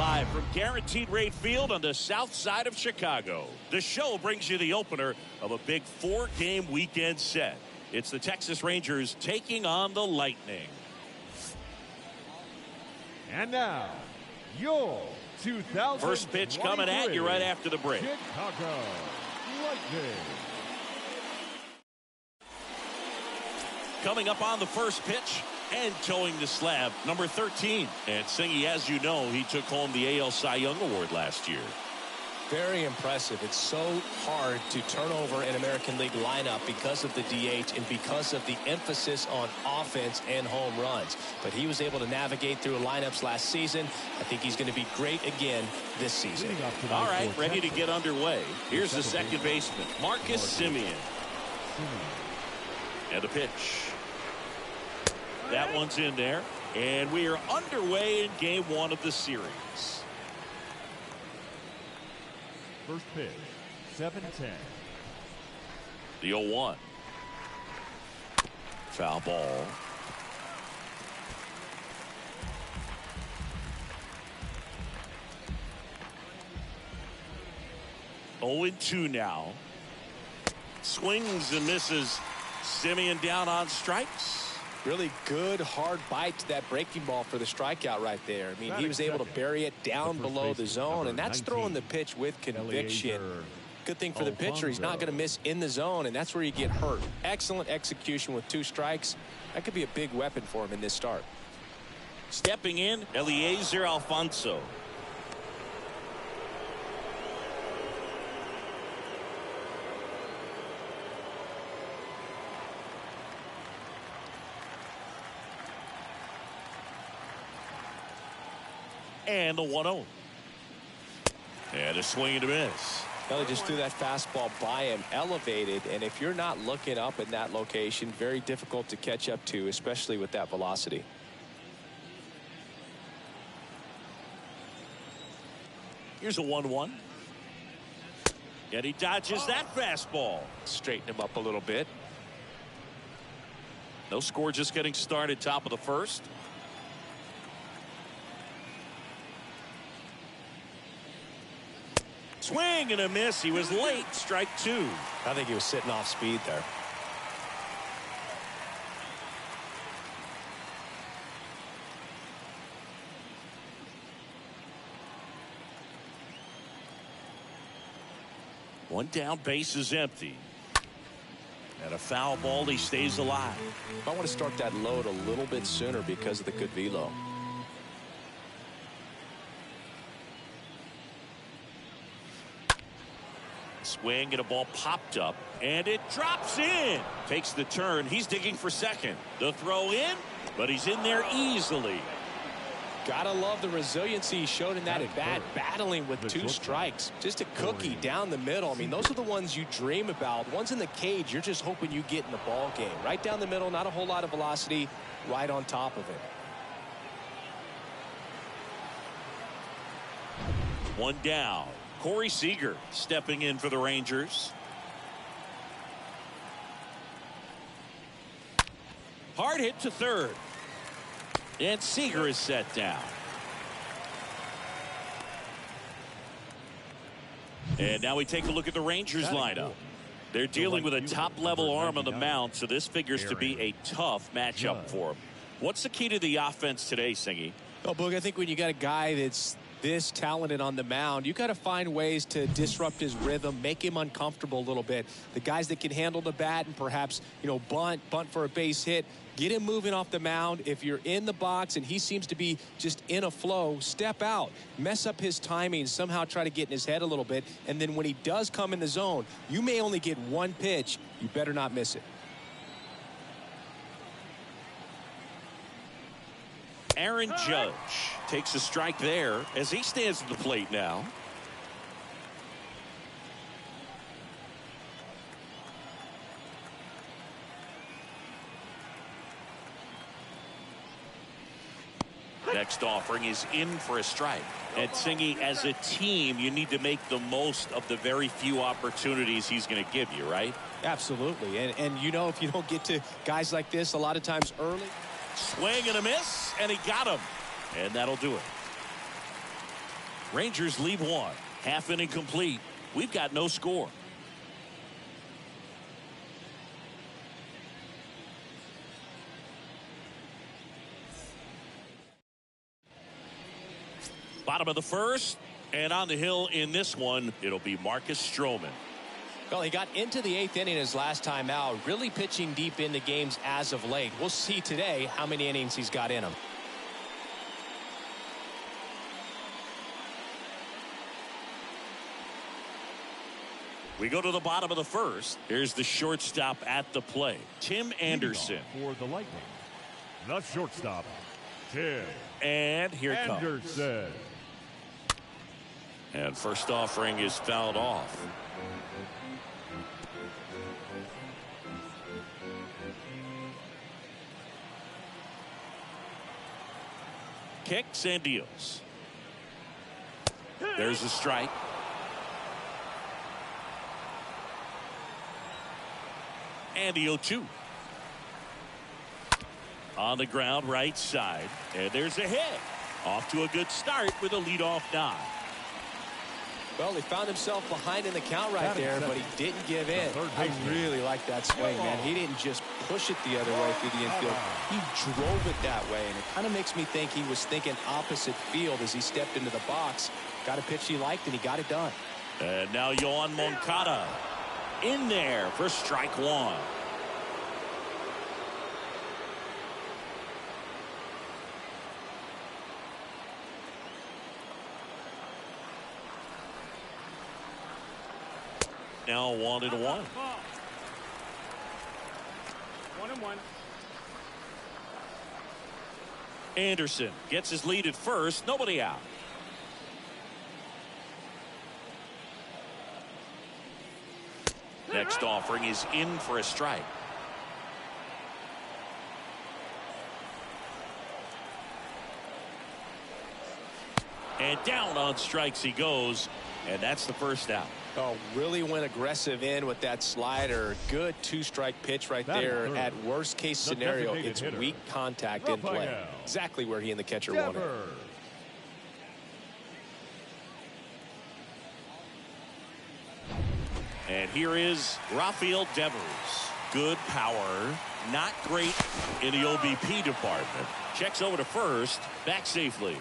Live from Guaranteed Rate Field on the south side of Chicago. The show brings you the opener of a big 4-game weekend set. It's the Texas Rangers taking on the Lightning. And now, your 2023 first pitch coming at you right after the break. Chicago Lightning. Coming up on the first pitch and towing the slab, number 13. And Singy, as you know, he took home the AL Cy Young Award last year. Very impressive. It's so hard to turn over an American League lineup because of the DH and because of the emphasis on offense and home runs. But he was able to navigate through lineups last season. I think he's going to be great again this season. All right, ready to get underway. Here's the second baseman, Marcus Semien. And the pitch. That one's in there. And we are underway in game 1 of the series. First pitch, 7-10. The 0-1. Foul ball. Oh, 2 now. Swings and misses. Semien down on strikes. Really good, hard bite to that breaking ball for the strikeout right there. I mean, he was able to bury it down below the zone, and that's throwing the pitch with conviction. Good thing for the pitcher, he's not going to miss in the zone, and that's where you get hurt. Excellent execution with 2 strikes. That could be a big weapon for him in this start. Stepping in, Eliezer Alfonso. And the 1-0. And a swing and a miss. Well, they just threw that fastball by him, elevated, and if you're not looking up in that location, very difficult to catch up to, especially with that velocity. Here's a 1-1. And he dodges that fastball. Straighten him up a little bit. No score, just getting started, top of the first. Swing and a miss. He was late. Strike 2. I think he was sitting off speed there. One down, base is empty. And a foul ball, he stays alive. I want to start that load a little bit sooner because of the good velo. Swing and a ball popped up and it drops in. Takes the turn. He's digging for second. The throw in, but he's in there easily. Gotta love the resiliency he showed in that at bat, battling with 2 strikes. Just a cookie down the middle. I mean, those are the ones you dream about. Ones in the cage, you're just hoping you get in the ball game. Right down the middle, not a whole lot of velocity, right on top of it. One down. Corey Seager stepping in for the Rangers. Hard hit to third. And Seager is set down. And now we take a look at the Rangers lineup. They're dealing with a top-level arm on the mound, so this figures to be a tough matchup for them. What's the key to the offense today, Singy? Oh, Boog, I think when you got a guy that's this talented on the mound, you got to find ways to disrupt his rhythm, make him uncomfortable a little bit. The guys that can handle the bat and perhaps, bunt for a base hit, get him moving off the mound. If you're in the box and he seems to be just in a flow, step out, mess up his timing, somehow try to get in his head a little bit. And then when he does come in the zone, you may only get 1 pitch. You better not miss it. Aaron Judge takes a strike there as he stands at the plate now. Next offering is in for a strike. And Singy, as a team, you need to make the most of the very few opportunities he's going to give you, right? Absolutely. And if you don't get to guys like this a lot of times early. Swing and a miss, and he got him. And that'll do it. Rangers leave one. Half inning complete. We've got no score. Bottom of the first, and on the hill in this one, it'll be Marcus Stroman. Well, he got into the 8th inning his last time out, really pitching deep into games as of late. We'll see today how many innings he's got in him. We go to the bottom of the first. Here's the shortstop at the plate, Tim Anderson. For the Lightning, the shortstop, Tim And here it comes. Anderson. And first offering is fouled off. Kicks and deals. There's a strike. And the 0-2. On the ground, right side. And there's a hit. Off to a good start with a leadoff nod. Well, he found himself behind in the count right there, but he didn't give in. I really like that swing, man. He didn't just push it the other way through the infield. He drove it that way, and it kind of makes me think he was thinking opposite field as he stepped into the box. Got a pitch he liked, and he got it done. And now Yoan Moncada in there for strike one. Now 1-1. 1-1. Anderson gets his lead at first. Nobody out. Next offering is in for a strike. And down on strikes he goes. And that's the first out. Oh, really went aggressive in with that slider. Good two-strike pitch right there. At worst case scenario, it's weak contact in play. Exactly where he and the catcher wanted. And here is Rafael Devers. Good power. Not great in the OBP department. Checks over to first. Back safely.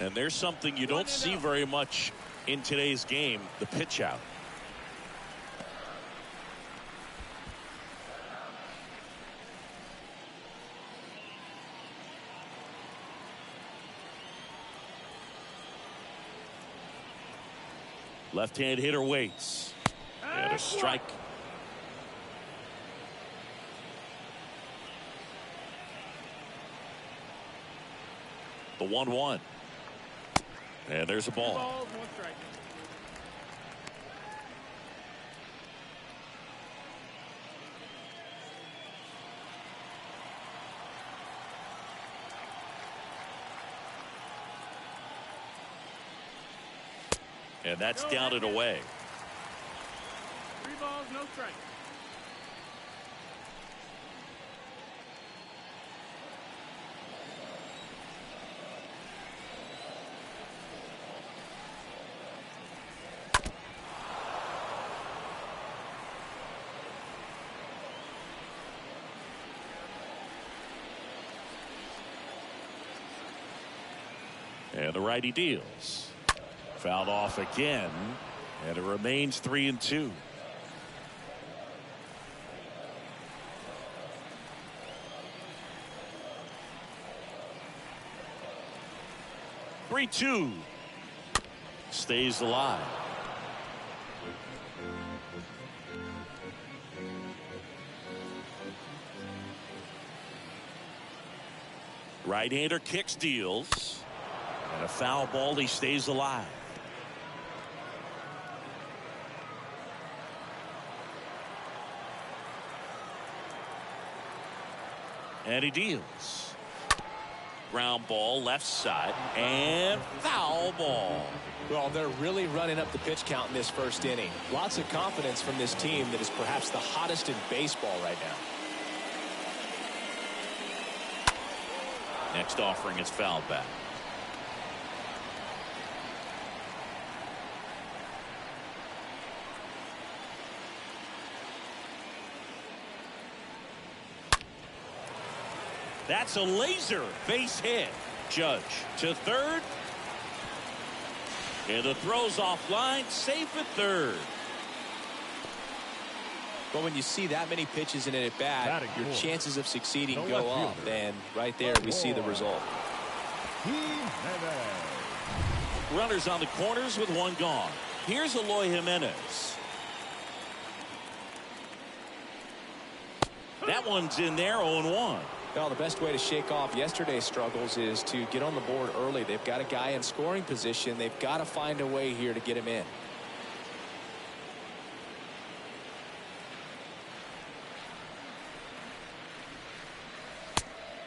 And there's something you don't see very much in today's game, the pitch out. Left-hand hitter waits. And a strike. The 1-1. And there's a ball. 2 balls, 1 strike. And that's down and away. 3 balls, no strike. And the righty deals. Fouled off again. And it remains 3-2. (3-2). Stays alive. Right-hander kicks, deals. And a foul ball, he stays alive. And he deals. Ground ball, left side, and foul ball. Well, they're really running up the pitch count in this first inning. Lots of confidence from this team that is perhaps the hottest in baseball right now. Next offering is fouled back. That's a laser base hit. Judge to third. And the throw's offline, safe at third. But when you see that many pitches in an at-bat, your chances of succeeding go up. And right there, we see the result. Runners on the corners with one gone. Here's Eloy Jimenez. That one's in there, 0-1. Well, the best way to shake off yesterday's struggles is to get on the board early. They've got a guy in scoring position. They've got to find a way here to get him in.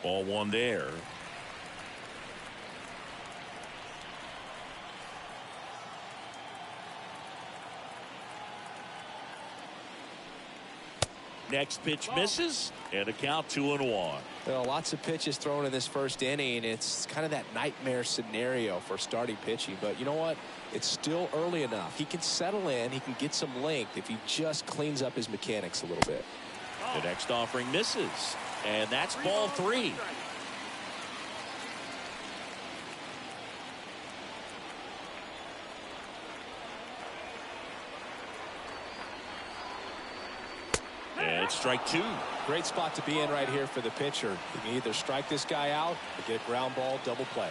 Ball one there. Next pitch misses, and a count 2-1. Well, lots of pitches thrown in this first inning. It's kind of that nightmare scenario for starting pitching. But you know what? It's still early enough. He can settle in. He can get some length if he just cleans up his mechanics a little bit. The next offering misses, and that's ball 3. And strike 2. Great spot to be in right here for the pitcher. You can either strike this guy out or get a ground ball double play.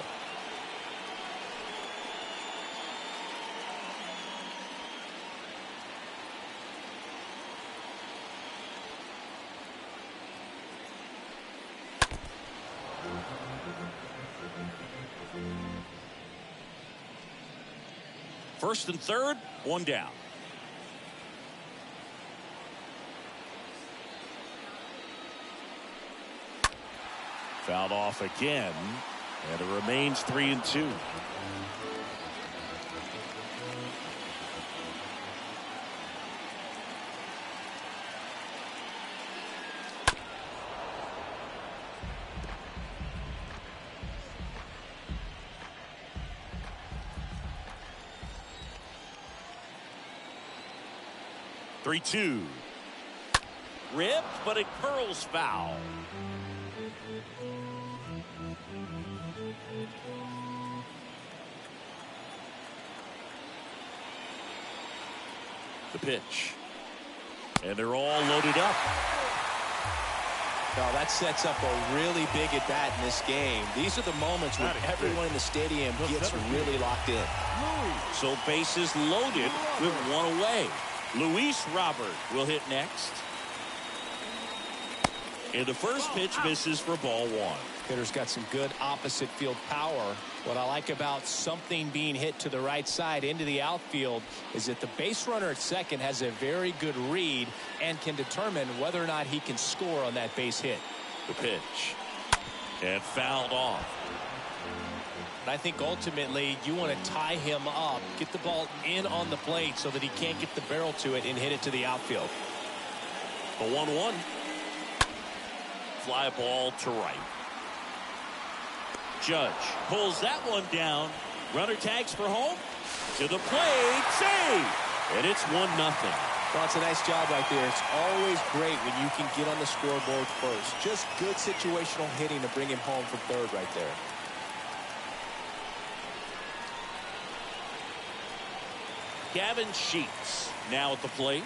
First and third, one down. Fouled off again, and it remains 3-2. Three-two. Ripped, but it curls foul. The pitch. And they're all loaded up. Now that sets up a really big at bat in this game. These are the moments when everyone in the stadium gets really locked in. So bases loaded with one away. Luis Robert will hit next. And the first pitch misses for ball 1. Hitter's got some good opposite field power. What I like about something being hit to the right side into the outfield is that the base runner at second has a very good read and can determine whether or not he can score on that base hit. The pitch. And fouled off. I think ultimately you want to tie him up, get the ball in on the plate so that he can't get the barrel to it and hit it to the outfield. A 1-1. Fly ball to right. Judge pulls that one down. Runner tags for home. To the plate. Save. And it's 1-0. Well, it's a nice job right there. It's always great when you can get on the scoreboard first. Just good situational hitting to bring him home from third right there. Gavin Sheets now at the plate.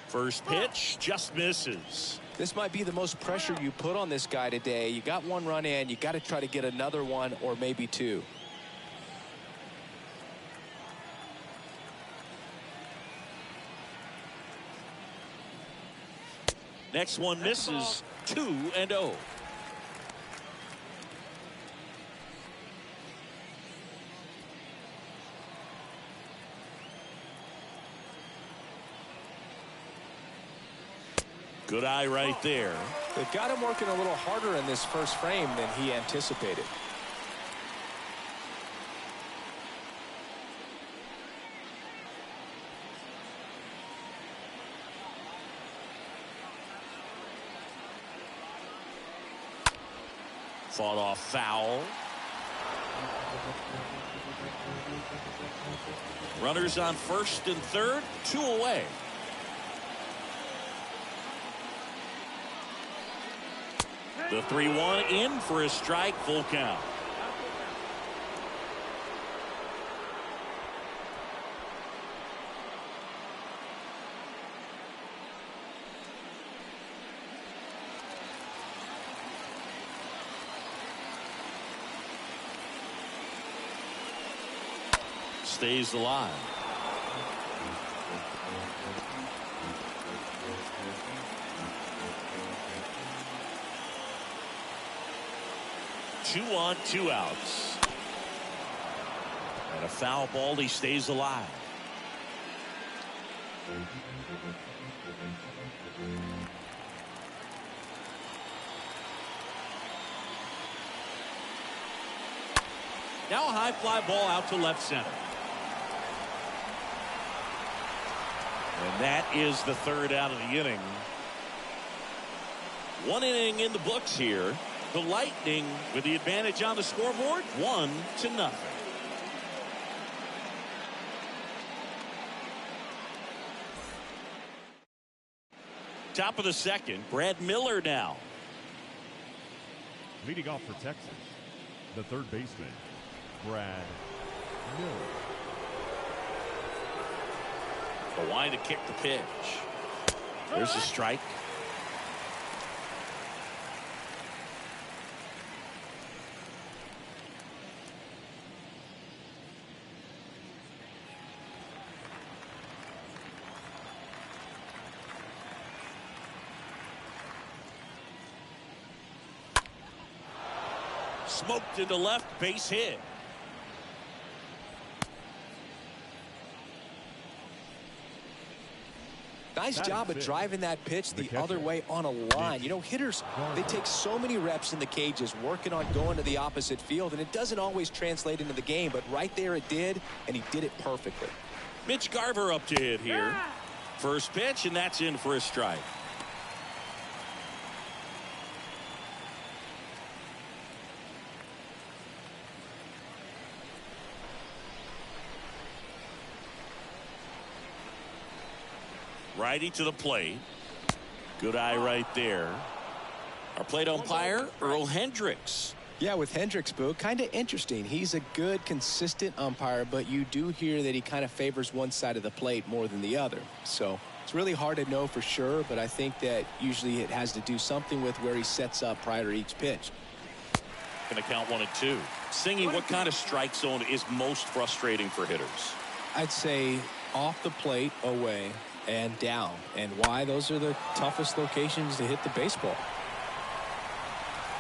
First pitch just misses. This might be the most pressure you put on this guy today. You got one run in. You got to try to get another one or maybe two. Next one misses. 2-0. Good eye right there. They've got him working a little harder in this first frame than he anticipated. Fought off foul. Runners on first and third, 2 away. The 3-1 in for a strike, full count. Stays alive. Two on, 2 outs. And a foul ball. He stays alive. Now a high fly ball out to left center. And that is the 3rd out of the inning. 1 inning in the books here. The Lightning with the advantage on the scoreboard, 1-0. Top of the 2nd, Brad Miller now. Leading off for Texas, the 3rd baseman, Brad Miller. A line to kick the pitch. There's a strike. Smoked into left, base hit. Nice job of driving that pitch the other way on a line. You know, hitters, they take so many reps in the cages working on going to the opposite field, and it doesn't always translate into the game, but right there it did, and he did it perfectly. Mitch Garver up to hit here. First pitch, and that's in for a strike. Righty to the plate. Good eye right there. Our plate umpire, Earl Hendricks. Yeah, with Hendricks, Boo, kind of interesting. He's a good, consistent umpire, but you do hear that he kind of favors one side of the plate more than the other. So it's really hard to know for sure, but I think that usually it has to do something with where he sets up prior to each pitch. Going to count 1 and 2. Singing, what kind of strike zone is most frustrating for hitters? I'd say off the plate, away, and down. And why? Those are the toughest locations to hit the baseball.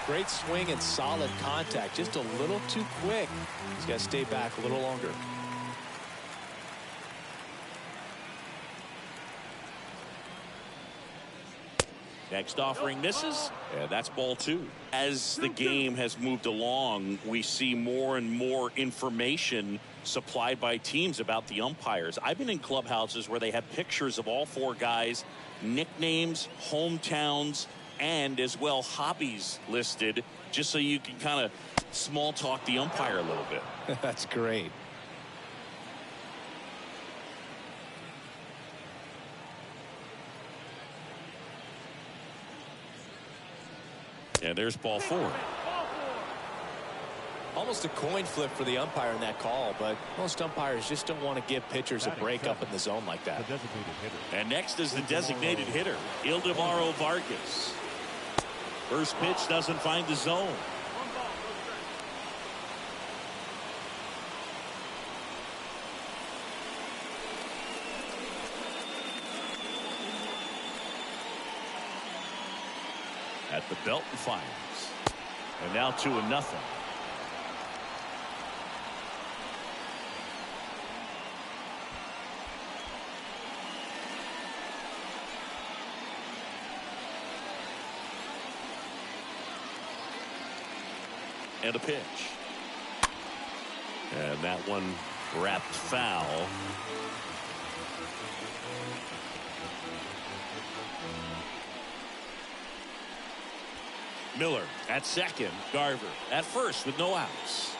Great swing and solid contact. Just a little too quick. He's got to stay back a little longer. Next offering misses, and that's ball 2. As the game has moved along, we see more and more information supplied by teams about the umpires. I've been in clubhouses where they have pictures of all 4 guys, nicknames, hometowns, and as well hobbies listed, just so you can kind of small talk the umpire a little bit. That's great. And there's ball 4. Almost a coin flip for the umpire in that call, but most umpires just don't want to give pitchers a break up in the zone like that. The designated hitter. And next is the designated hitter, Ildemaro Vargas. First pitch doesn't find the zone. At the belt and fires. And now 2-0. And a pitch. And that one wrapped foul. Miller at second. Garver at first with no outs.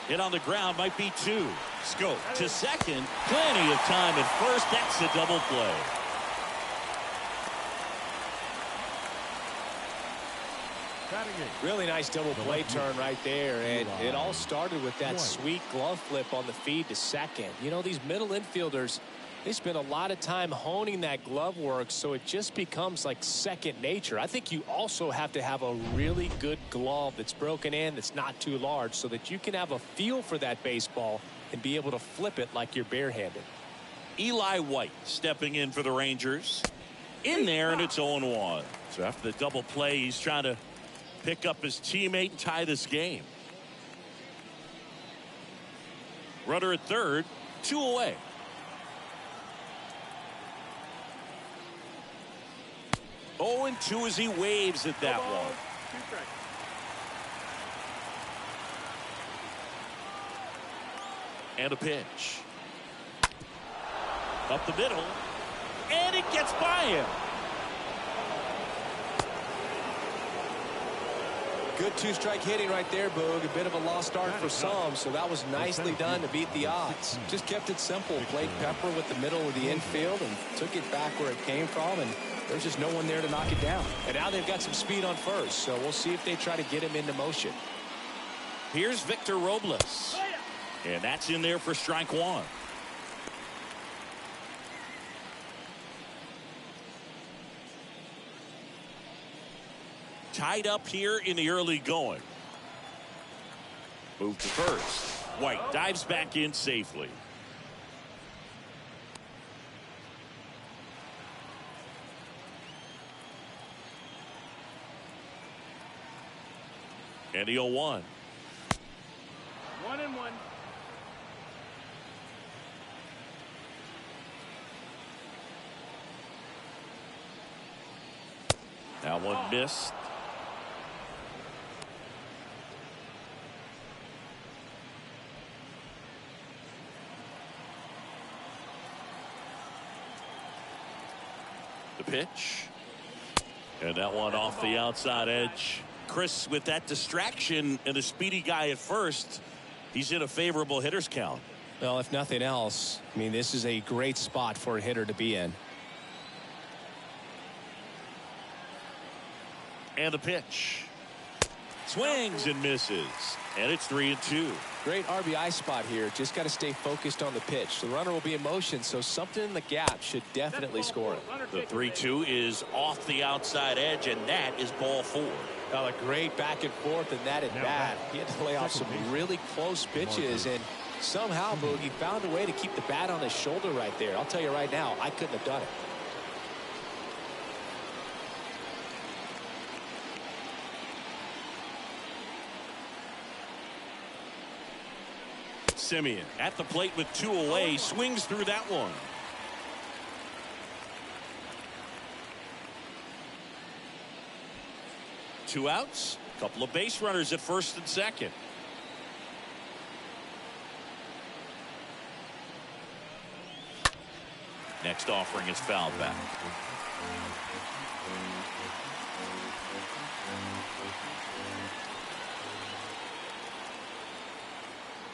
Hit on the ground, might be two. Scope to second. Plenty of time at first. That's a double play. Really nice double play turn right there, and it all started with that sweet glove flip on the feed to second. You know, these middle infielders, they spend a lot of time honing that glove work, so it just becomes like second nature. I think you also have to have a really good glove that's broken in, that's not too large, so that you can have a feel for that baseball and be able to flip it like you're barehanded. Eli White stepping in for the Rangers. In there, and it's 0-1. So after the double play, he's trying to pick up his teammate and tie this game. Runner at third, 2 away. Oh, and 2 as he waves at that one. And a pitch. Up the middle. And it gets by him. Good 2-strike hitting right there, Boog. A bit of a lost start for some, so that was nicely done to beat the odds. Just kept it simple. Played pepper with the middle of the infield and took it back where it came from, and there's just no one there to knock it down. And now they've got some speed on first, so we'll see if they try to get him into motion. Here's Victor Robles. And that's in there for strike one. Tied up here in the early going. Move to first. White dives back in safely. And the 0-1. 1-1. That one missed. The pitch. And that one off the outside edge. Chris, with that distraction and a speedy guy at first, he's in a favorable hitter's count. Well, if nothing else, I mean, this is a great spot for a hitter to be in. And the pitch. Swings and misses. And it's 3-2. Great RBI spot here. Just got to stay focused on the pitch. The runner will be in motion, so something in the gap should definitely score it. The 3-2 is off the outside edge, and that is ball 4. Well, a great back and forth, and that at bat. He had to lay off some really close pitches, and somehow, Boogie found a way to keep the bat on his shoulder right there. I'll tell you right now, I couldn't have done it. Simeon at the plate with 2 away, swings through that one. Two outs, a couple of base runners at first and second. Next offering is fouled back.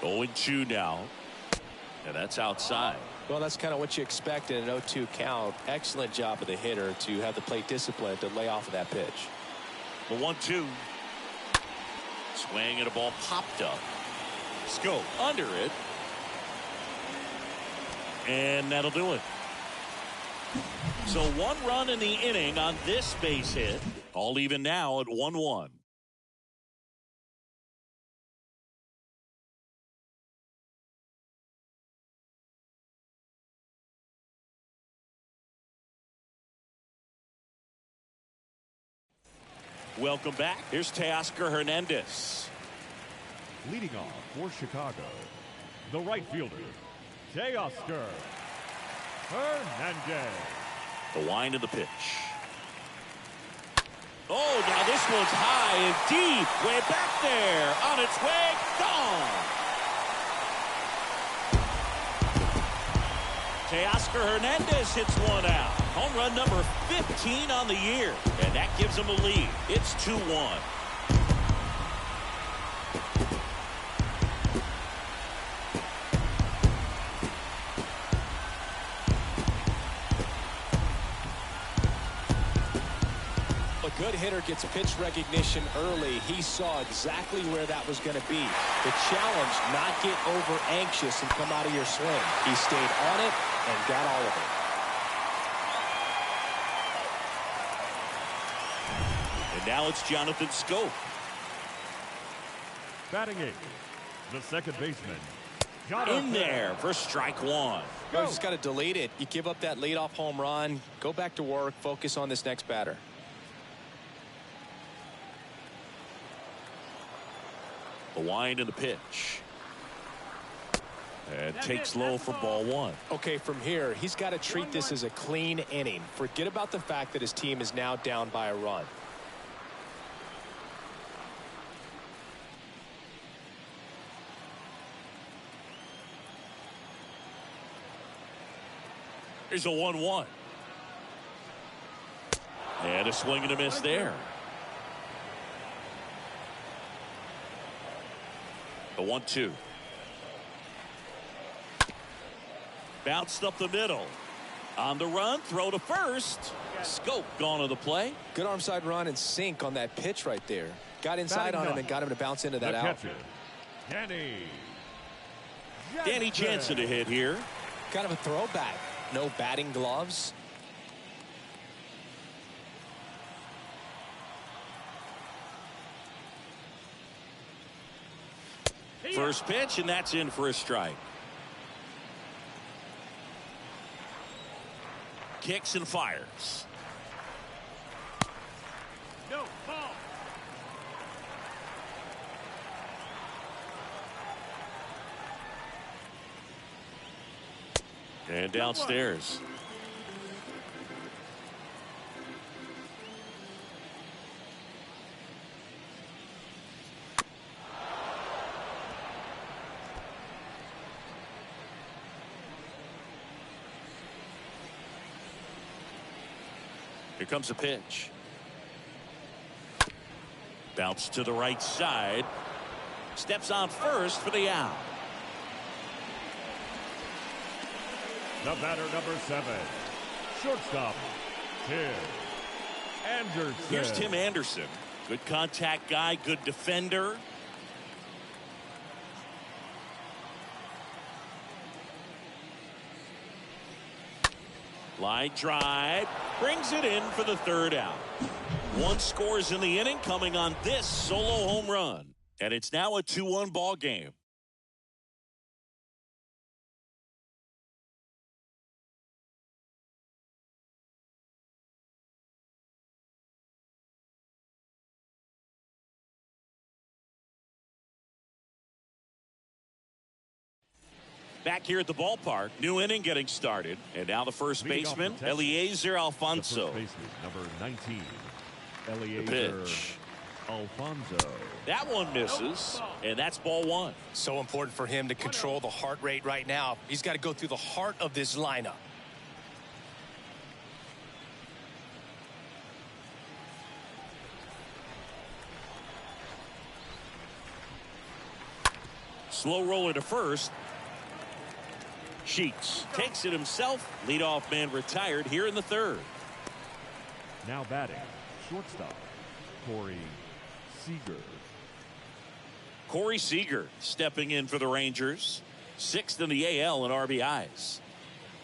Oh, 0-2 now. And that's outside. Well, that's kind of what you expect in an 0-2 count. Excellent job of the hitter to have the plate discipline to lay off of that pitch. The 1-2. Swing and a ball popped up. Scope under it. And that'll do it. So 1 run in the inning on this base hit. All even now at 1-1. Welcome back. Here's Teoscar Hernandez. Leading off for Chicago, the right fielder, Teoscar Hernandez. The wind of the pitch. Oh, now this one's high and deep. Way back there. On its way. Gone. Teoscar Hernandez hits one out. Home run number 15 on the year. And that gives him a lead. It's 2-1. A good hitter gets pitch recognition early. He saw exactly where that was going to be. The challenge, not get over anxious and come out of your swing. He stayed on it and got all of it. And now it's Jonathan Scope. Batting eighth, the second baseman. In there for strike one. You just got to delete it. You give up that leadoff home run. Go back to work. Focus on this next batter. A wind and the pitch. And takes low for ball one. Okay, from here, he's got to treat this as a clean inning. Forget about the fact that his team is now down by a run. Here's a 1-1. And a swing and a miss there. The 1-2. Bounced up the middle. On the run, throw to first. Scope gone to the play. Good arm side run and sink on that pitch right there. Got inside on him and got him to bounce into that out. Danny Jansen to hit here. Kind of a throwback. No batting gloves. First pitch, and that's in for a strike. Kicks and fires. No, ball. And downstairs. Here comes a pitch. Bounce to the right side. Steps on first for the out. The batter, number 7, shortstop, Tim Anderson. Here's Tim Anderson. Good contact guy, good defender. Line drive, brings it in for the third out. One scores in the inning coming on this solo home run. And it's now a 2-1 ball game. Back here at the ballpark, new inning getting started. And now the first baseman, Eliezer Alfonso. The first baseman, number 19, The Eliezer pitch. Alfonso. That one misses, and that's ball one. So important for him to control the heart rate right now. He's got to go through the heart of this lineup. Slow roller to first. Sheets takes it himself. Leadoff man retired here in the third. Now batting, shortstop, Corey Seager. Corey Seager stepping in for the Rangers. 6th in the AL in RBIs.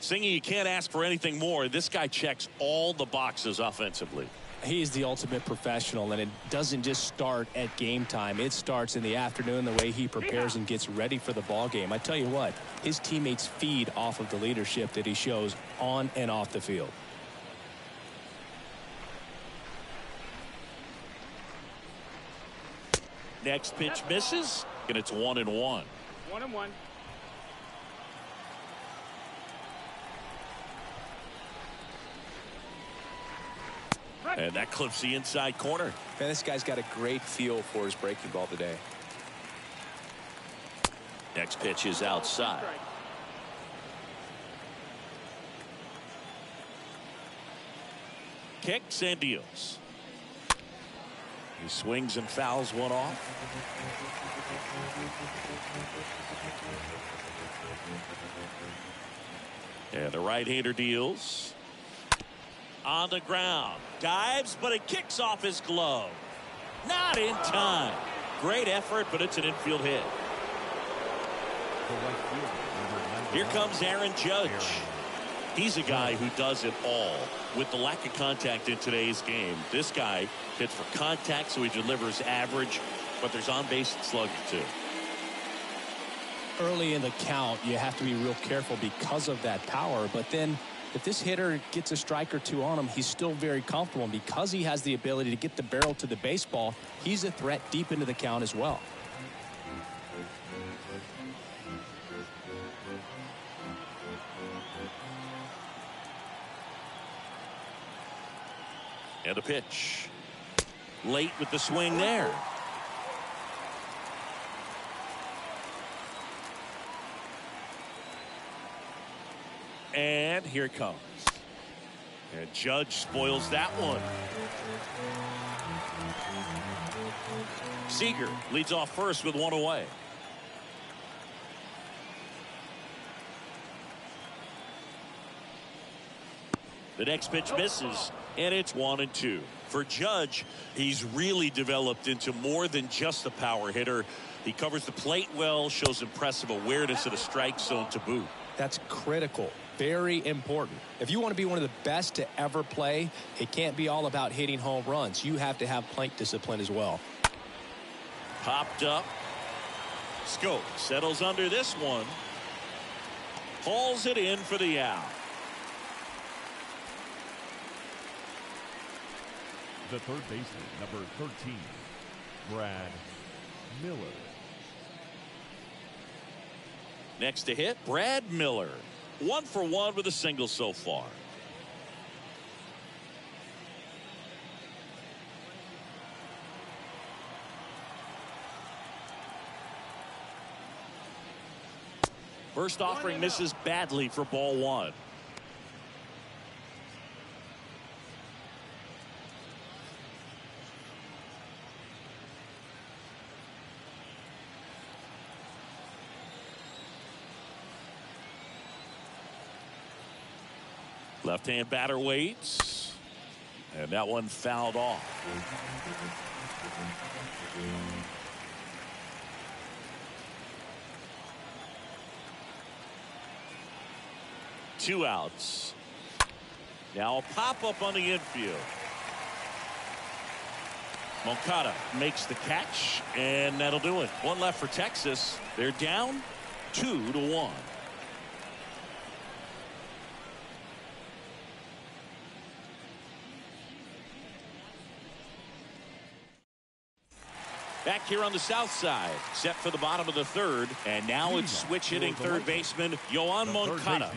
Singy, you can't ask for anything more. This guy checks all the boxes offensively. He's the ultimate professional, and it doesn't just start at game time. It starts in the afternoon, the way he prepares and gets ready for the ball game. I tell you what, his teammates feed off of the leadership that he shows on and off the field. Next pitch misses, and it's 1-1. 1-1. And that clips the inside corner. Man, this guy's got a great feel for his breaking ball today. Next pitch is outside. kicks and deals. He swings and fouls one off. And the right-hander deals. On the ground. Dives, but it kicks off his glove. Not in time. Great effort, but it's an infield hit. Here comes Aaron Judge. He's a guy who does it all. With the lack of contact in today's game, this guy hits for contact, so he delivers average, but there's on-base and slugging too. Early in the count, you have to be real careful because of that power, but then if this hitter gets a strike or two on him, he's still very comfortable. And because he has the ability to get the barrel to the baseball, he's a threat deep into the count as well. And a pitch. Late with the swing there. And here it comes. And Judge spoils that one. Seager leads off first with one away. The next pitch misses, and it's 1-2. For Judge, he's really developed into more than just a power hitter. He covers the plate well, shows impressive awareness of the strike zone to boot. That's critical. Very important. If you want to be one of the best to ever play, it can't be all about hitting home runs. You have to have plate discipline as well. Popped up. Scope settles under this one. Hauls it in for the out. The third baseman, number 13, Brad Miller. Next to hit, Brad Miller. 1 for 1 with a single so far. First offering misses badly for ball 1. Left-hand batter waits. And that one fouled off. Two outs. Now a pop-up on the infield. Moncada makes the catch, and that'll do it. One left for Texas. They're down 2-1. Back here on the south side, set for the bottom of the third, and now it's switch hitting third baseman Yoan Moncada.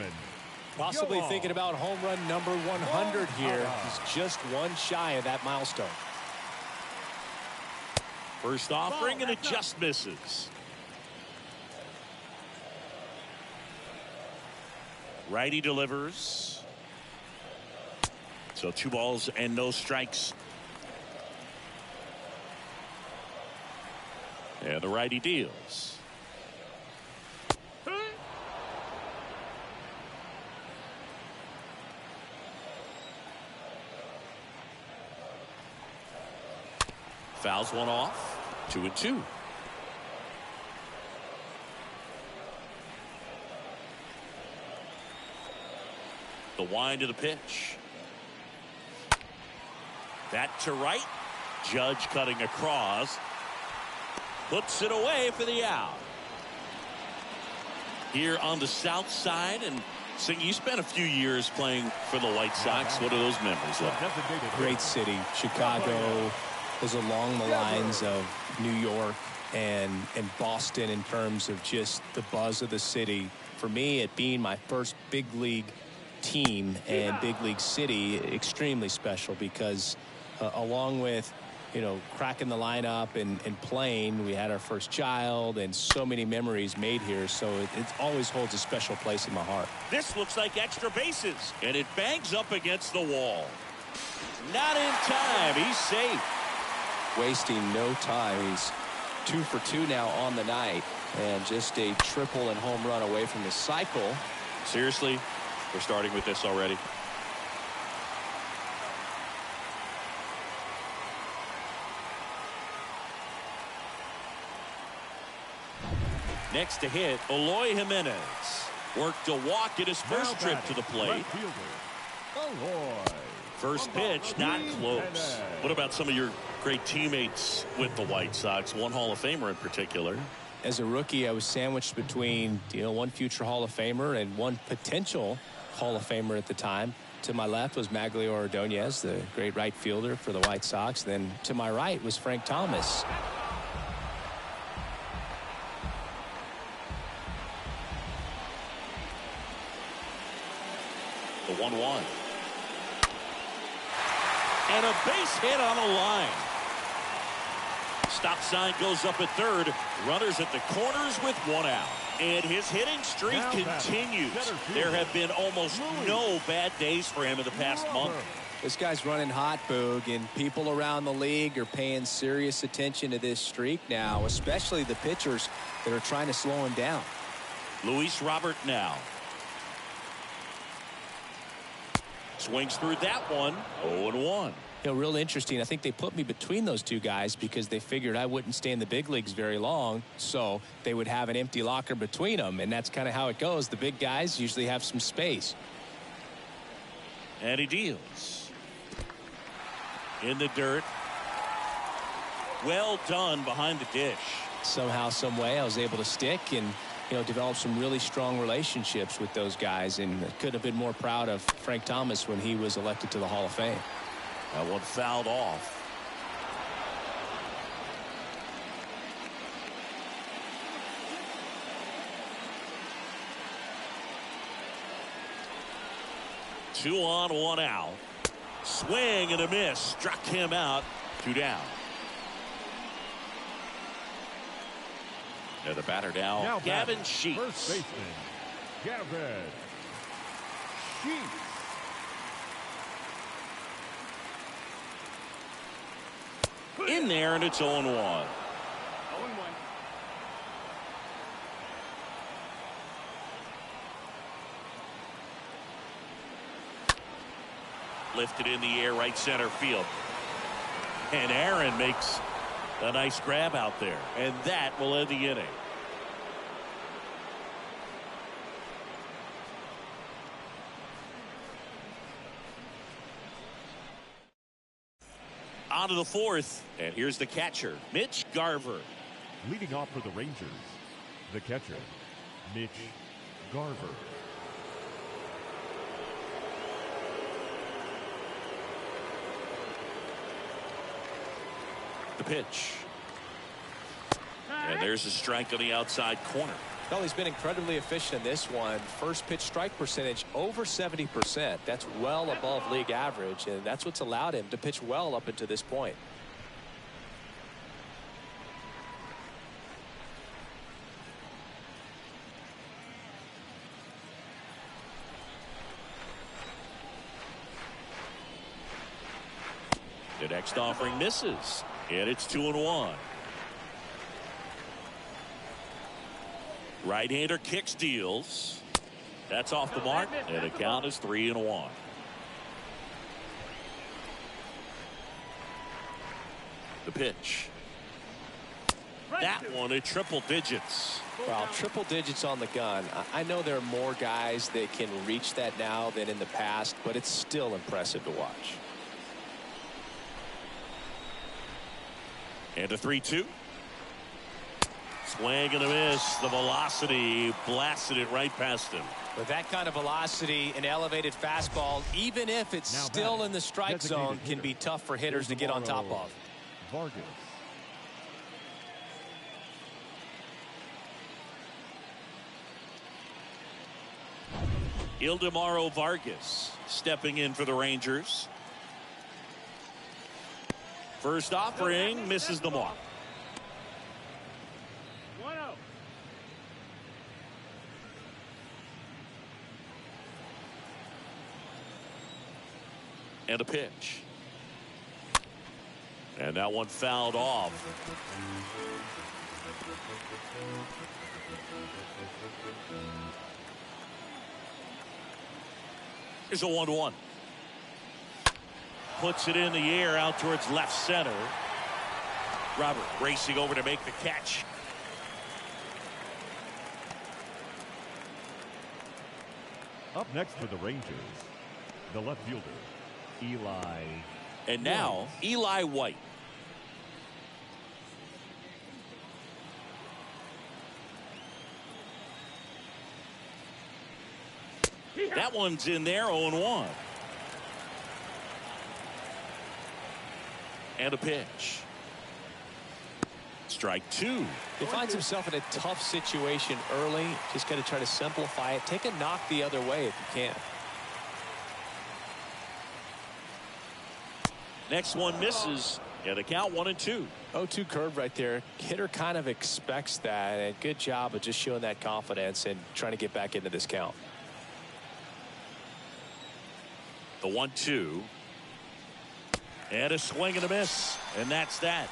Possibly thinking about home run number 100 here. He's just one shy of that milestone. First offering, and it just misses. Righty delivers. So 2 balls and no strikes. And the righty deals. Fouls one off. 2-2. The wind of the pitch. That to right. Judge cutting across. Puts it away for the out. Here on the south side, and Sing, you spent a few years playing for the White Sox. What are those memories like? Great city. Chicago was along the lines of New York and Boston in terms of just the buzz of the city. For me, it being my first big league team and big league city, extremely special because along with, you know, cracking the lineup and playing, we had our first child and so many memories made here. So it always holds a special place in my heart. This looks like extra bases, and it bangs up against the wall. Not in time. He's safe. Wasting no time. He's 2 for 2 now on the night, and just a triple and home run away from the cycle. Seriously, we're starting with this already. Next to hit, Eloy Jimenez worked a walk in his first trip to the plate. First pitch, not close. What about some of your great teammates with the White Sox? One Hall of Famer in particular. As a rookie, I was sandwiched between, one future Hall of Famer and one potential Hall of Famer at the time. To my left was Maglio Ordonez, the great right fielder for the White Sox. Then to my right was Frank Thomas. The 1-1. And a base hit on the line. Stop sign goes up at third. Runners at the corners with 1 out. And his hitting streak continues. There have been almost no bad days for him in the past month. This guy's running hot, Boog, and people around the league are paying serious attention to this streak now, especially the pitchers that are trying to slow him down. Luis Robert now. Swings through that one. 0-1. Real interesting. I think they put me between those two guys because they figured I wouldn't stay in the big leagues very long, so they would have an empty locker between them, and that's kind of how it goes. The big guys usually have some space. And he deals. In the dirt. Well done behind the dish. Somehow, some way, I was able to stick and develop some really strong relationships with those guys, and couldn't have been more proud of Frank Thomas when he was elected to the Hall of Fame. That one fouled off. Two on, 1 out. Swing and a miss. Struck him out. 2 down. And the batter now Gavin Sheets. First baseman, Gavin Sheets. In there, and it's 0-1. 0-1. Lifted in the air, right center field. And Aaron makes a nice grab out there. And that will end the inning. On to the 4th, and here's the catcher, Mitch Garver. Leading off for the Rangers, the catcher, Mitch Garver. The pitch. And there's a strike on the outside corner. Well, he's been incredibly efficient in this one. First pitch strike percentage over 70%. That's well above league average, and that's what's allowed him to pitch well up until this point. The next offering misses, and it's 2-1. Right-hander kicks, deals. That's off the mark, and the count is 3-1. The pitch. That one at triple digits. Well, triple digits on the gun. I know there are more guys that can reach that now than in the past, but it's still impressive to watch. And a 3-2. Swing and a miss. The velocity blasted it right past him. With that kind of velocity, an elevated fastball, even if it's Now still batting, in the strike zone, can be tough for hitters to get on top of. Vargas. Ildemaro Vargas stepping in for the Rangers. First offering misses the mark. 1-0. And a pitch. And that one fouled off. Here's a 1-1. Puts it in the air out towards left center. Robert racing over to make the catch. Up next for the Rangers, the left fielder, Eli. And now, Eli White. That one's in there, 0-1. And a pitch. Strike two. He finds himself in a tough situation early. Just got to try to simplify it. Take a knock the other way if you can. Next one misses. Yeah, the count 1-2. 0-2 curve right there. Hitter kind of expects that. And good job of just showing that confidence and trying to get back into this count. The 1-2. And a swing and a miss. And that's that.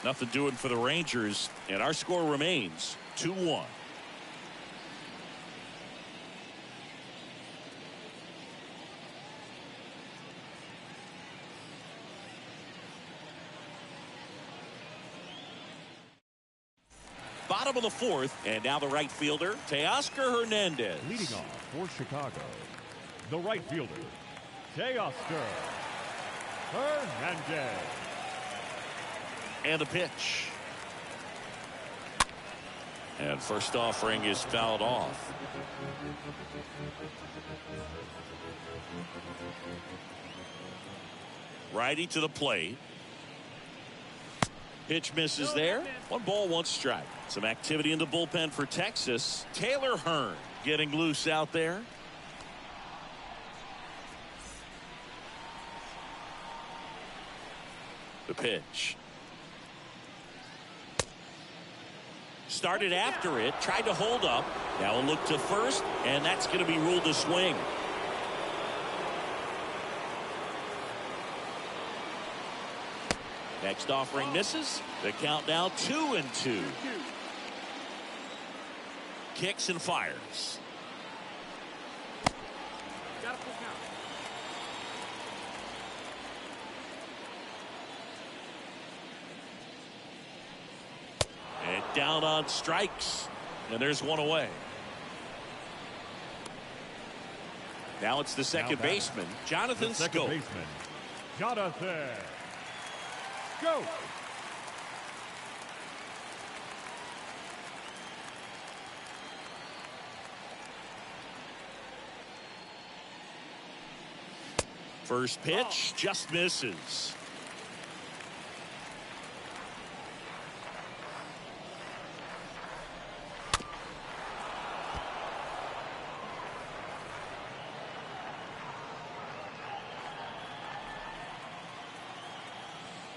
Nothing doing for the Rangers. And our score remains 2-1. Bottom of the fourth. And now the right fielder, Teoscar Hernandez. Leading off for Chicago, the right fielder, Teoscar Hernandez. And a pitch. And first offering is fouled off. Righty to the plate. Pitch misses there. 1-1 strike. Some activity in the bullpen for Texas. Taylor Hearn getting loose out there. The pitch. Started after it, tried to hold up. Now a look to first, and that's going to be ruled a swing. Next offering misses. The count now 2-2. Kicks and fires. Got a full count. And down on strikes. And there's one away. Now it's the second baseman, Jonathan The second Scope. baseman, Jonathan Scope. First pitch just misses.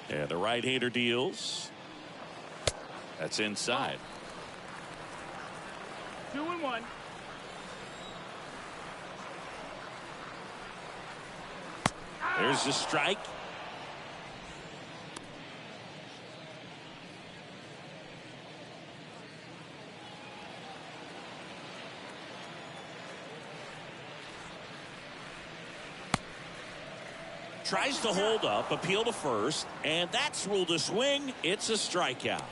And the right-hander deals. That's inside. 2-1. There's the strike. Tries to hold up, appeal to first, and that's ruled a swing. It's a strikeout.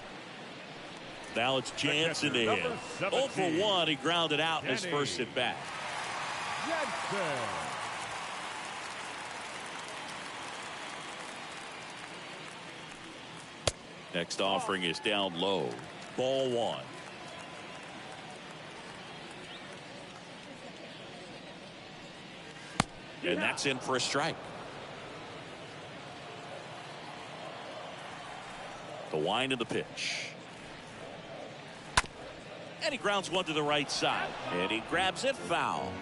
Now it's Jansen to hit. 0 for 1. He grounded out in his first at bat. Jansen. Next offering is down low. Ball 1. And that's in for a strike. The wind of the pitch. And he grounds one to the right side. And he grabs it foul.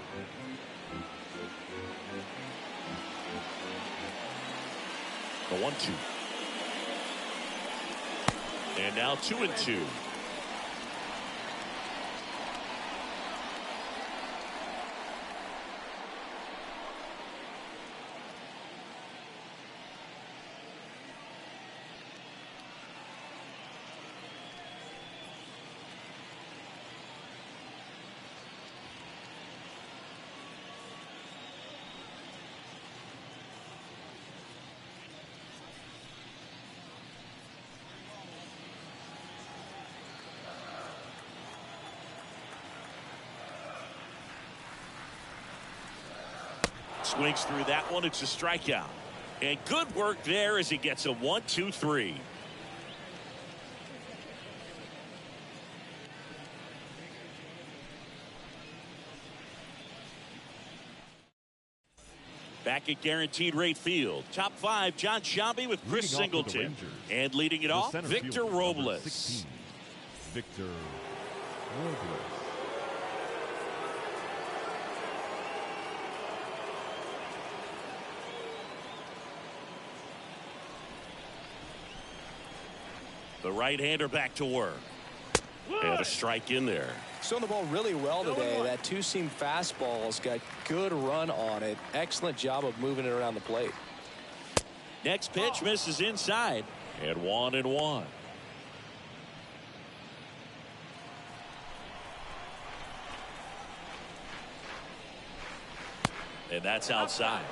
The 1-2. And now 2-2. Swings through that one. It's a strikeout. And good work there as he gets a 1-2-3. Back at Guaranteed Rate Field. Top 5, John Sciambi with Chris Singleton. And leading it off, Victor Robles. 16, Victor Robles. The right-hander back to work. And a strike in there. Throwing the ball really well today. That two-seam fastball's got good run on it. Excellent job of moving it around the plate. Next pitch misses inside. And 1-1. And that's outside.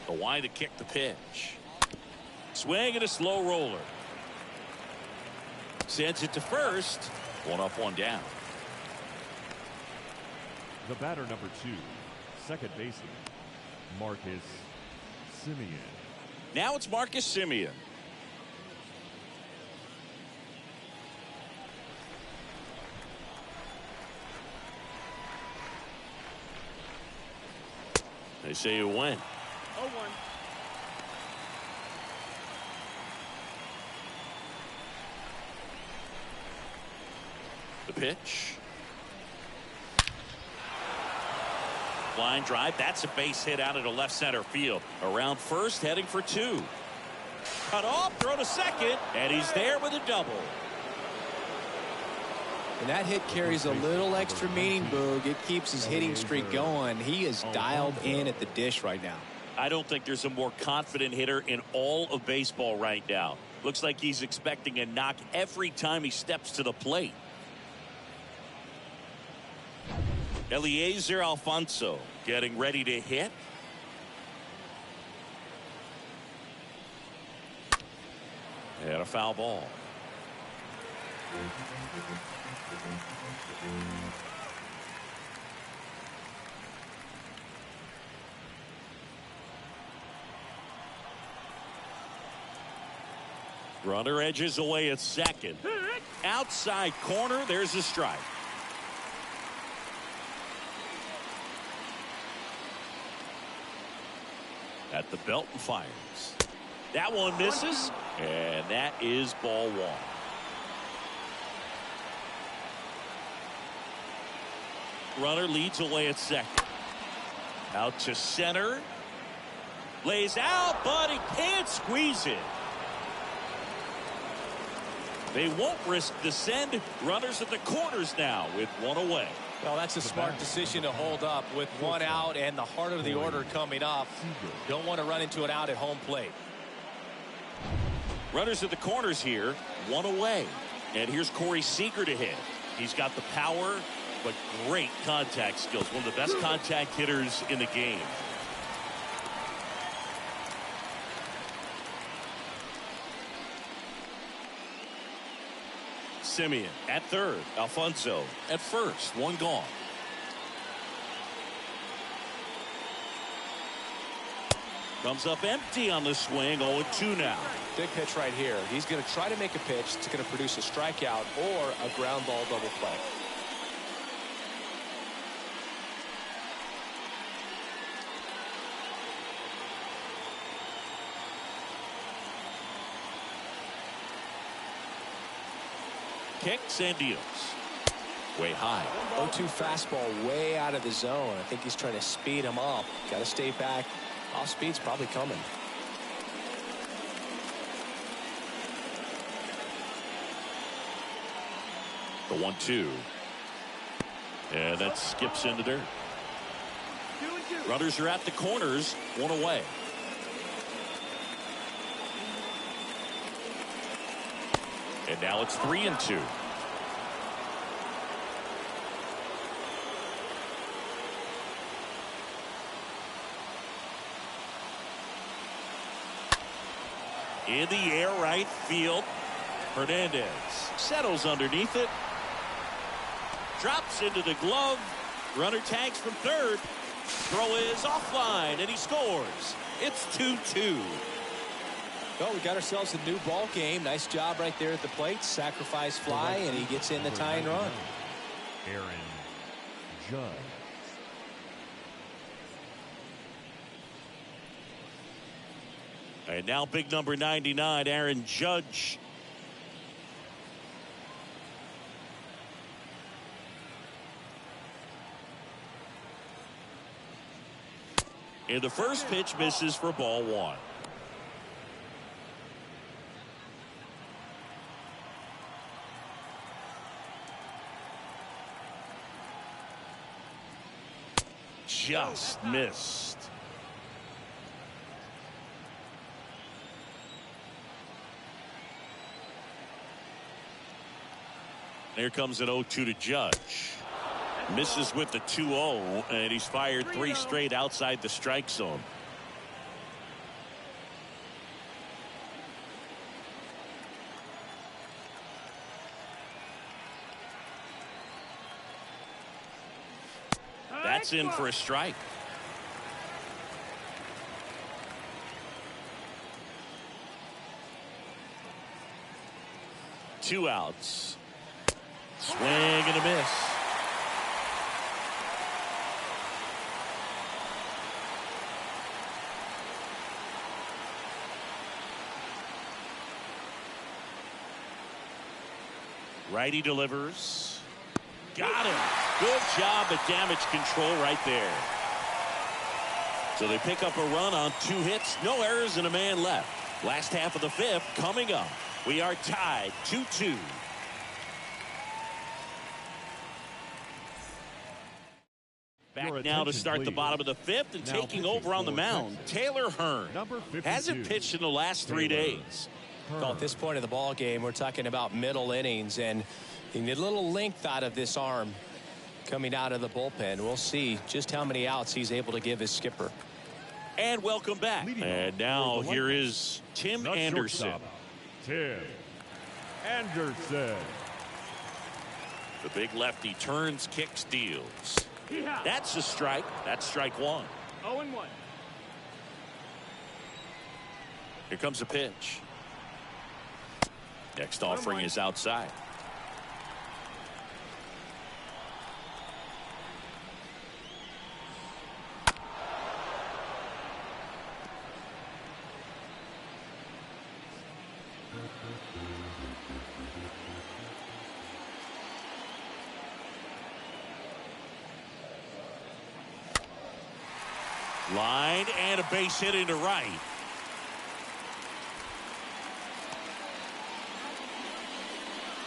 The wide to kick the pitch. Swing and a slow roller. Sends it to first. 1 up, 1 down. The batter number 2, second baseman, Marcus Semien. Now it's Marcus Semien. They say you win. 0-1. The pitch. Line drive. That's a base hit out into left center field. Around first, heading for 2. Cut off, throw to second, and he's there with a double. And that hit carries a little extra meaning, Boog. It keeps his hitting streak going. He is dialed in at the dish right now. I don't think there's a more confident hitter in all of baseball right now. Looks like he's expecting a knock every time he steps to the plate. Eliezer Alfonso getting ready to hit. And a foul ball. Runner edges away at second. Outside corner, there's a strike. At the belt and fires. That one misses, and that is ball 1. Runner leads away at second. Out to center. Lays out, but he can't squeeze it. They won't risk the send. Runners at the corners now with 1 away. Well, that's a smart decision to hold up with 1 out and the heart of the order coming up. Don't want to run into an out at home plate. Runners at the corners here, 1 away. And here's Corey Seager to hit. He's got the power, but great contact skills. One of the best contact hitters in the game. Semien at third. Alfonso at first. 1 gone. Comes up empty on the swing. 0-2 now. Big pitch right here. He's going to try to make a pitch that's going to produce a strikeout or a ground ball double play. Kicks and deals. Way high. 0-2 fastball way out of the zone. I think he's trying to speed him up. Got to stay back. Off speed's probably coming. The 1-2. And that skips into dirt. Runners are at the corners. 1 away. And now it's 3-2. In the air, right field. Hernandez settles underneath it. Drops into the glove. Runner tags from third. Throw is offline, and he scores. It's 2-2. Well, we got ourselves a new ball game. Nice job right there at the plate. Sacrifice fly, and he gets in the tying run. Aaron Judge. And now big number 99, Aaron Judge. And the first pitch misses for ball one. Just missed. Here comes an 0-2 to Judge. Misses with the 2-0, and he's fired 3 straight outside the strike zone. That's in for a strike. Two outs. Swing and a miss. Righty delivers. Got him. Good job at damage control right there. So they pick up a run on 2 hits, no errors, and a man left. Last half of the 5th coming up. We are tied 2-2. Back now to start the bottom of the 5th, and taking over on the mound, Taylor Hearn. Hasn't pitched in the last 3 days. Well, at this point of the ball game, we're talking about middle innings, and you need a little length out of this arm coming out of the bullpen. We'll see just how many outs he's able to give his skipper. And welcome back. And now here is Tim Anderson. Tim Anderson. The big lefty turns, kicks, deals. That's a strike. That's strike 1. 0-1. Here comes a pitch. Next offering is outside. Line and a base hit into right.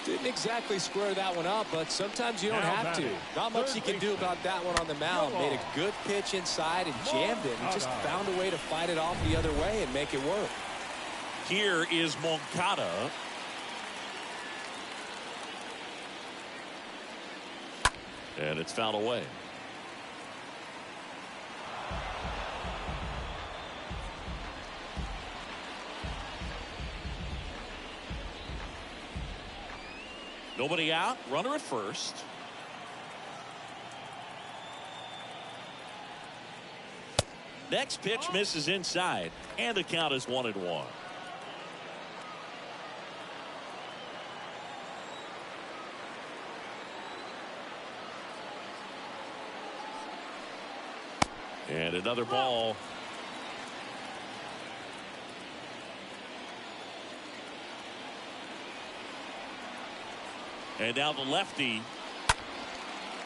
Didn't exactly square that one up, but sometimes you don't have to. Not much you can do about that one on the mound. Made a good pitch inside and jammed it, and just found a way to fight it off the other way and make it work. Here is Moncada. And it's fouled away. Nobody out. Runner at first. Next pitch misses inside, and the count is 1-1. And another ball. And now the lefty,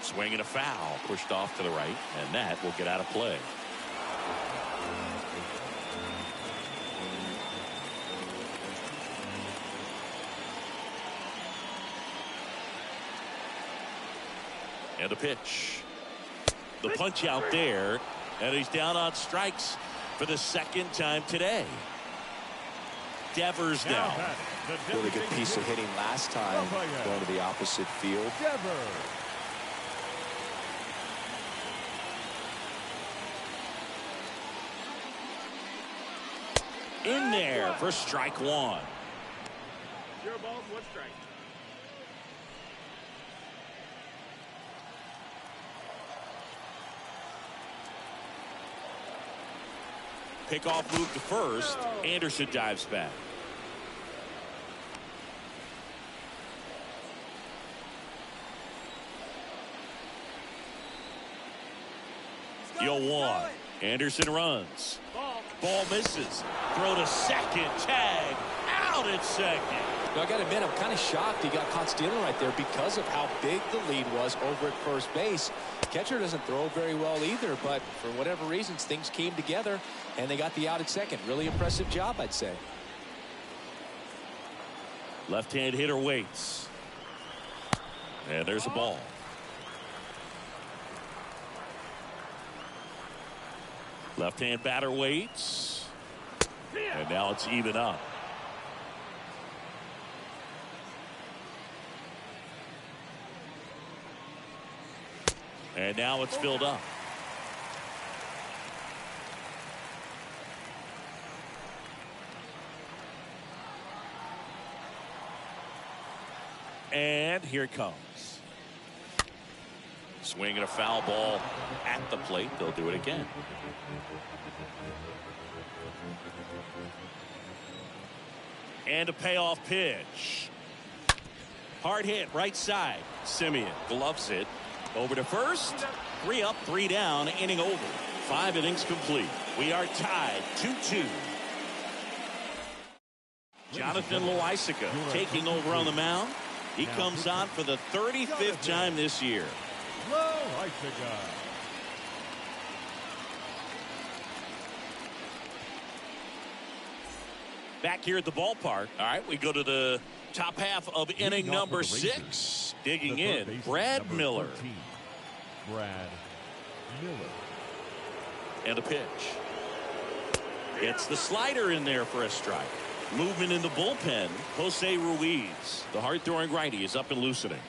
swinging a foul, pushed off to the right, and that will get out of play. And a pitch. The punch out there, and he's down on strikes for the 2nd time today. Devers now. Really good piece of hitting last time, going to the opposite field. In there for strike 1. 0 balls, 1 strike. Pickoff move to first. Anderson dives back. Deal one. Anderson runs. Ball misses. Throw to second. Tag. Out at second. Now, I got to admit, I'm kind of shocked he got caught stealing right there because of how big the lead was over at first base. Catcher doesn't throw very well either, but for whatever reasons, things came together, and they got the out at second. Really impressive job, I'd say. Left-hand hitter waits. And there's a ball. Left-hand batter waits. And now it's even up. And now it's filled up. And here it comes. Swinging a foul ball at the plate. They'll do it again. And a payoff pitch. Hard hit right side. Simeon gloves it. Over to first. 3 up, 3 down. Inning over. 5 innings complete. We are tied 2-2. Jonathan Loaisiga taking over on the mound. He comes on for the 35th time this year. Loaisiga. Back here at the ballpark. All right, we go to the top half of inning number 6. Digging in, Brad Miller. Brad Miller. And a pitch. Gets the slider in there for a strike. Movement in the bullpen. Jose Ruiz, the hard-throwing righty, is up and loosening.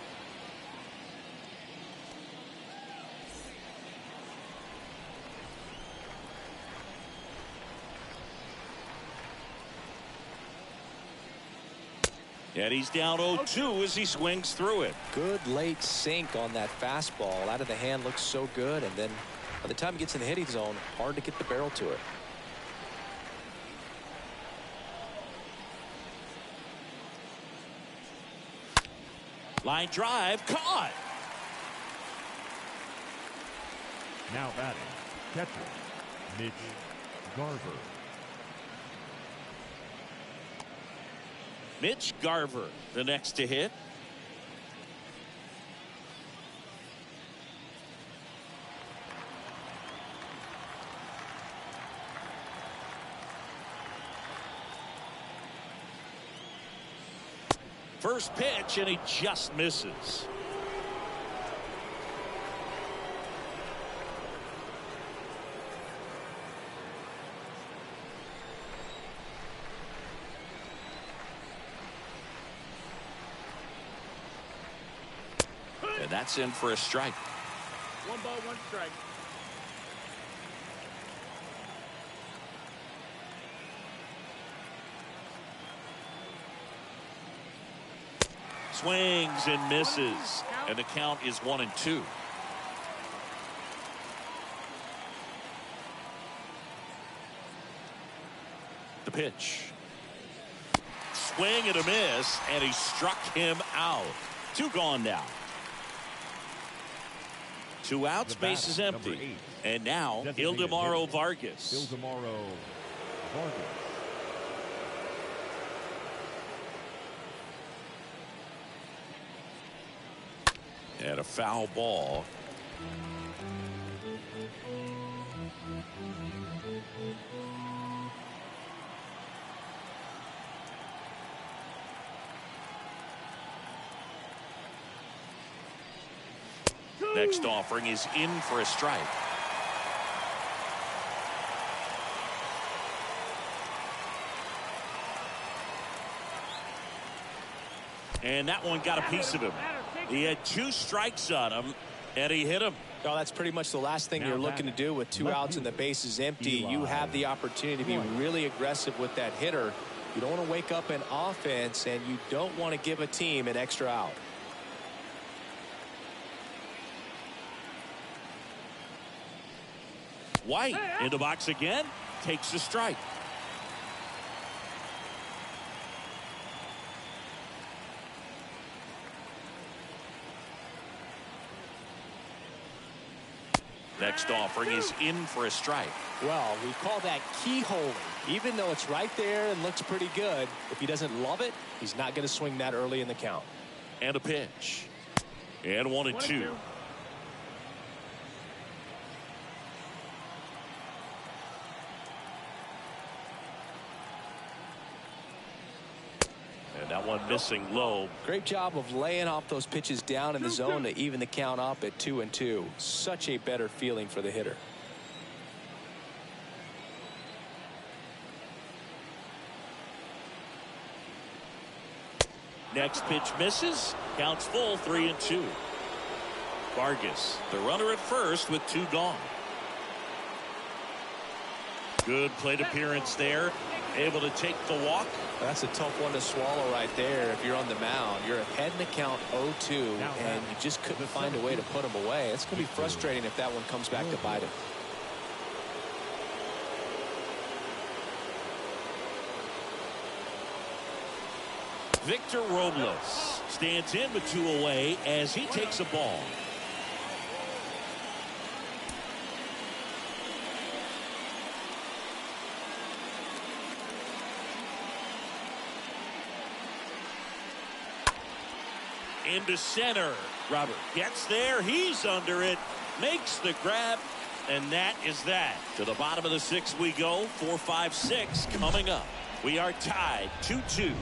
And he's down 0-2 as he swings through it. Good late sink on that fastball. Out of the hand looks so good, and then by the time he gets in the hitting zone, hard to get the barrel to it. Line drive, caught. Now batting, catcher, Mitch Garver. Mitch Garver, the next to hit. First pitch, and he just misses. And that's in for a strike. 1 ball, 1 strike. Swings and misses, and the count is 1-2. The pitch. Swing and a miss, and he struck him out. 2 gone now. 2 outs, base is empty. And now Ildemaro Vargas. Ildemaro Vargas. And a foul ball. Next offering is in for a strike. And that one got a piece of him. He had 2 strikes on him, and he hit him. Oh, that's pretty much the last thing you're looking to do with 2 outs and the base is empty. You have the opportunity to be really aggressive with that hitter. You don't want to wake up an offense, and you don't want to give a team an extra out. White in the box again. takes a strike. Next offering is in for a strike. Well, we call that keyholing. Even though it's right there and looks pretty good, if he doesn't love it, he's not going to swing that early in the count. And a pitch. And 1-2. And that one missing low. Great job of laying off those pitches down in the zone to even the count up at 2-2. Such a better feeling for the hitter. Next pitch misses. Counts full, 3-2. Vargas, the runner at first with 2 gone. Good plate appearance there. Able to take the walk. That's a tough one to swallow right there. If you're on the mound, you're ahead in the count 0-2, and you just couldn't find a way to put him away. It's going to be frustrating if that one comes back to bite him. Victor Robles stands in with 2 away as he takes a ball. Into center. Robert gets there. He's under it. Makes the grab. And that is that. To the bottom of the 6th we go. 4, 5, 6 coming up. We are tied 2-2.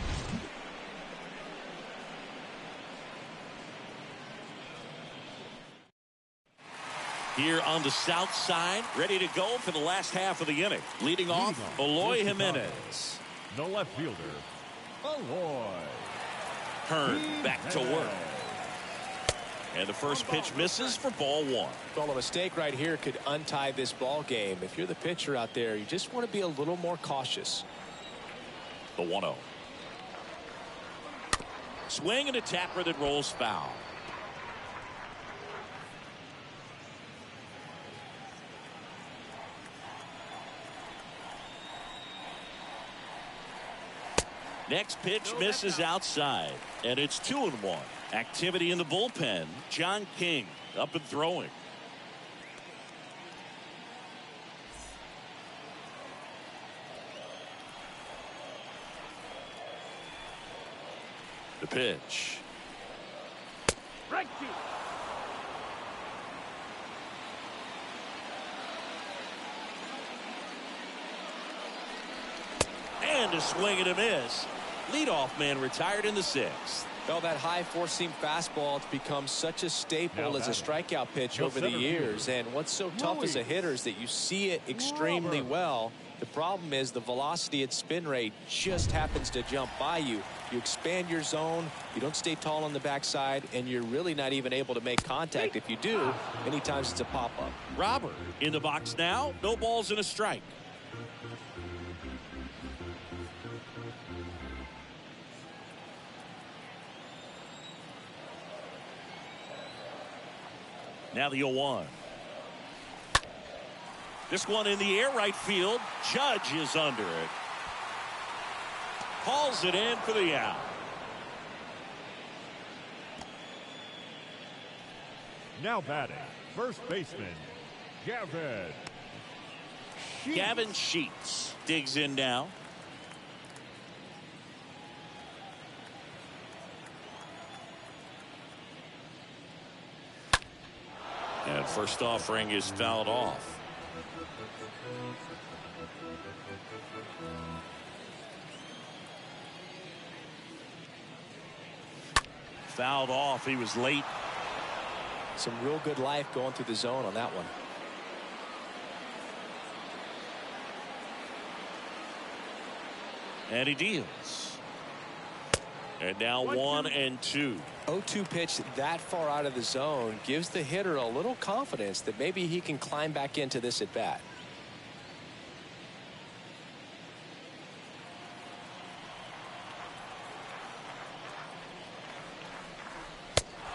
Here on the south side, ready to go for the last half of the inning. Leading off, Eloy Jimenez. The left fielder, Eloy. Hearn back to work. And the first pitch misses for ball 1. Well, a mistake right here could untie this ball game. If you're the pitcher out there, you just want to be a little more cautious. The 1-0. Swing and a tapper that rolls foul. Next pitch misses outside, and it's 2-1. Activity in the bullpen. John King up and throwing. The pitch. And a swing and a miss. Leadoff man retired in the 6th. Well, that high four-seam fastball has become such a staple as a strikeout pitch over the years. And what's so tough as a hitter is that you see it extremely well. The problem is the velocity and spin rate just happens to jump by you. You expand your zone, you don't stay tall on the backside, and you're really not even able to make contact. If you do, many times it's a pop-up. Robert in the box now. No balls and a strike. Now the 0-1. This one in the air right field. Judge is under it. Hauls it in for the out. Now batting, first baseman, Gavin Sheets digs in now. And first offering is fouled off. Fouled off. He was late. Some real good life going through the zone on that one. And he deals. And now 1-2. 0-2 pitch that far out of the zone gives the hitter a little confidence that maybe he can climb back into this at bat.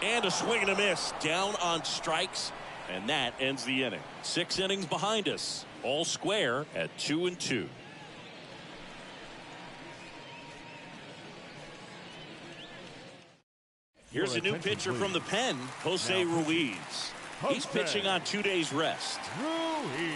And a swing and a miss. Down on strikes. And that ends the inning. 6 innings behind us. All square at 2-2. Here's a new pitcher from the pen, Jose Ruiz. He's pitching on 2 days rest. Ruiz.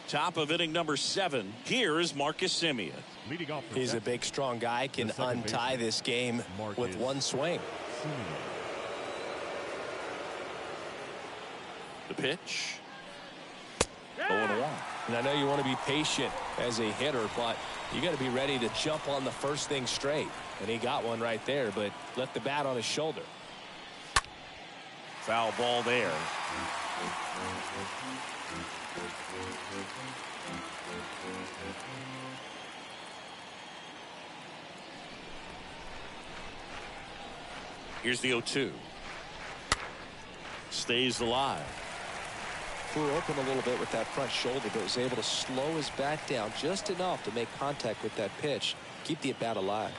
Top of inning number 7. Here is Marcus Semien. Leading off. He's a big, strong guy. Can untie this game with one swing. The pitch. 0-1. And I know you want to be patient as a hitter, but you got to be ready to jump on the first thing straight. And he got one right there, but left the bat on his shoulder. Foul ball there. Here's the 0-2. Stays alive. Flew open a little bit with that front shoulder, but was able to slow his bat down just enough to make contact with that pitch. Keep the at-bat alive.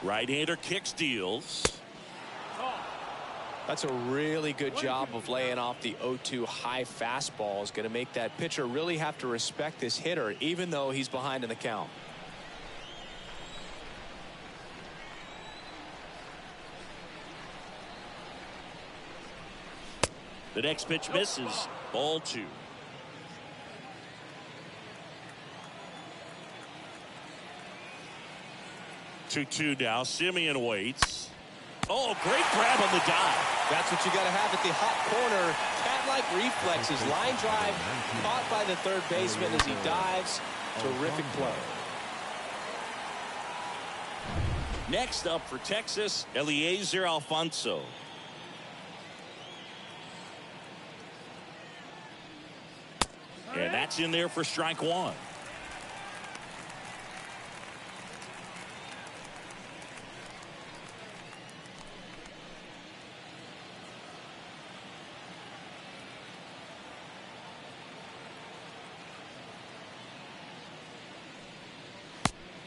Right-hander kicks, deals. That's a really good job of laying off the 0-2 high fastball. Is going to make that pitcher really have to respect this hitter, even though he's behind in the count. The next pitch misses. Ball 2. 2-2 now. Semien waits. Oh, great grab on the dive. That's what you got to have at the hot corner. Cat-like reflexes. Line drive caught by the third baseman as he dives. Terrific play. Next up for Texas, Eliezer Alfonso. And that's in there for strike 1.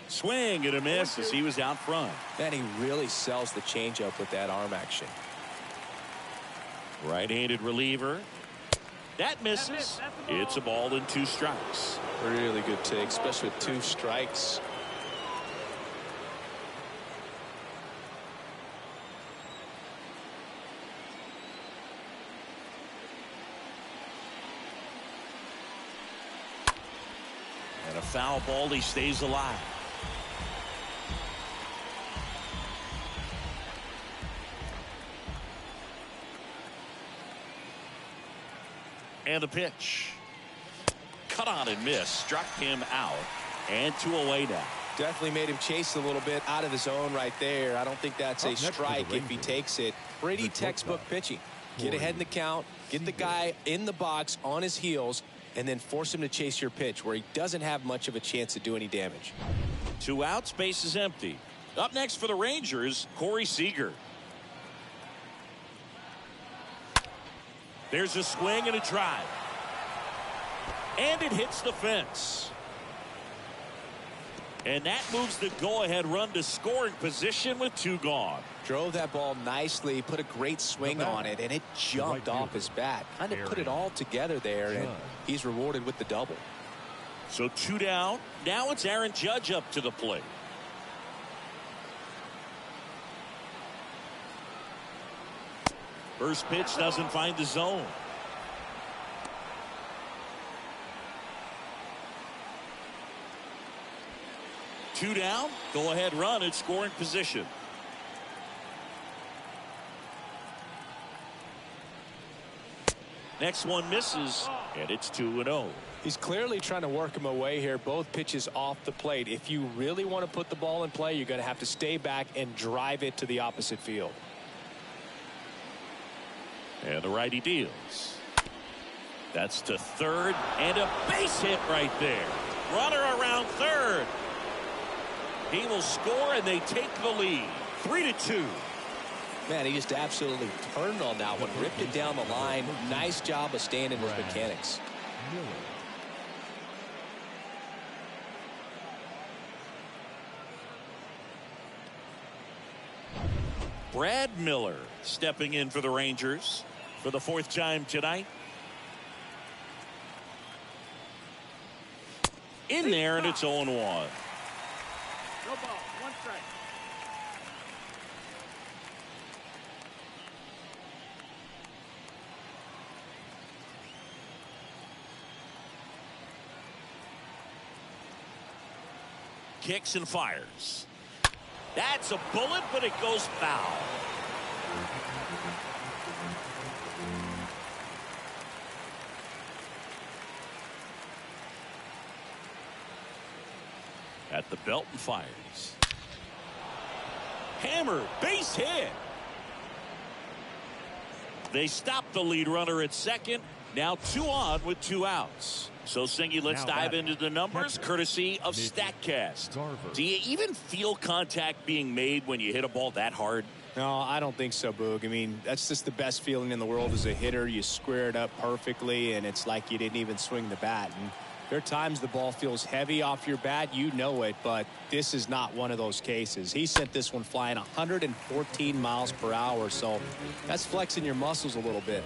Swing and a miss as he was out front. And he really sells the changeup with that arm action. Right-handed reliever. That misses. It's a ball and 2 strikes. Really good take, especially with 2 strikes. And a foul ball. He stays alive. And the pitch. Cut on and miss. Struck him out. And 2 away now. Definitely made him chase a little bit out of his zone right there. I don't think that's a strike if he takes it. Pretty textbook pitching. Get ahead in the count. Get the guy in the box on his heels. And then force him to chase your pitch where he doesn't have much of a chance to do any damage. 2 outs. Base is empty. Up next for the Rangers, Corey Seager. There's a swing and a drive. And it hits the fence. And that moves the go-ahead run to scoring position with 2 gone. Drove that ball nicely, put a great swing on it, and it jumped off his bat. Kind of put it all together there, and he's rewarded with the double. So 2 down. Now it's Aaron Judge up to the plate. First pitch doesn't find the zone. Two down. Go ahead run at scoring position. Next one misses, and it's 2-0. He's clearly trying to work him away here. Both pitches off the plate. If you really want to put the ball in play, you're going to have to stay back and drive it to the opposite field. And the righty deals. That's to third, and a base hit right there. Runner around third. He will score, and they take the lead. 3-2. Man, he just absolutely turned on that one, ripped it down the line. Nice job of staying in his mechanics. Brad Miller stepping in for the Rangers for the 4th time tonight. In there, and it's 0-1. No ball, 1 strike. Kicks and fires. That's a bullet, but it goes foul. At the belt and fires. Hammered, base hit. They stop the lead runner at second. Now 2 on with 2 outs. So, Singy, let's dive into the numbers, courtesy of StatCast. Do you even feel contact being made when you hit a ball that hard? No, I don't think so, Boog. I mean, that's just the best feeling in the world as a hitter. You square it up perfectly, and it's like you didn't even swing the bat. And there are times the ball feels heavy off your bat. You know it, but this is not one of those cases. He sent this one flying 114 miles per hour, so that's flexing your muscles a little bit.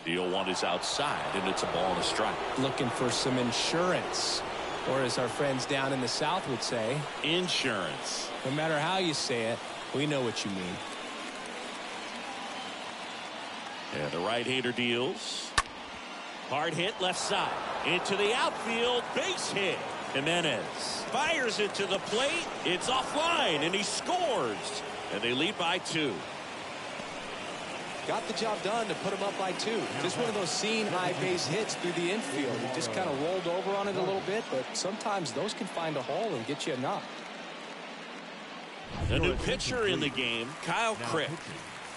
The 0-1 is outside, and it's a ball and a strike. Looking for some insurance, or as our friends down in the South would say, insurance. No matter how you say it, we know what you mean. And the right-hander deals. Hard hit left side. Into the outfield. Base hit. Jimenez fires it to the plate. It's offline, and he scores. And they lead by 2. Got the job done to put him up by 2. Just one of those seeing high base hits through the infield. He just kind of rolled over on it a little bit, but sometimes those can find a hole and get you a knock. The new pitcher in the game, Kyle Crick.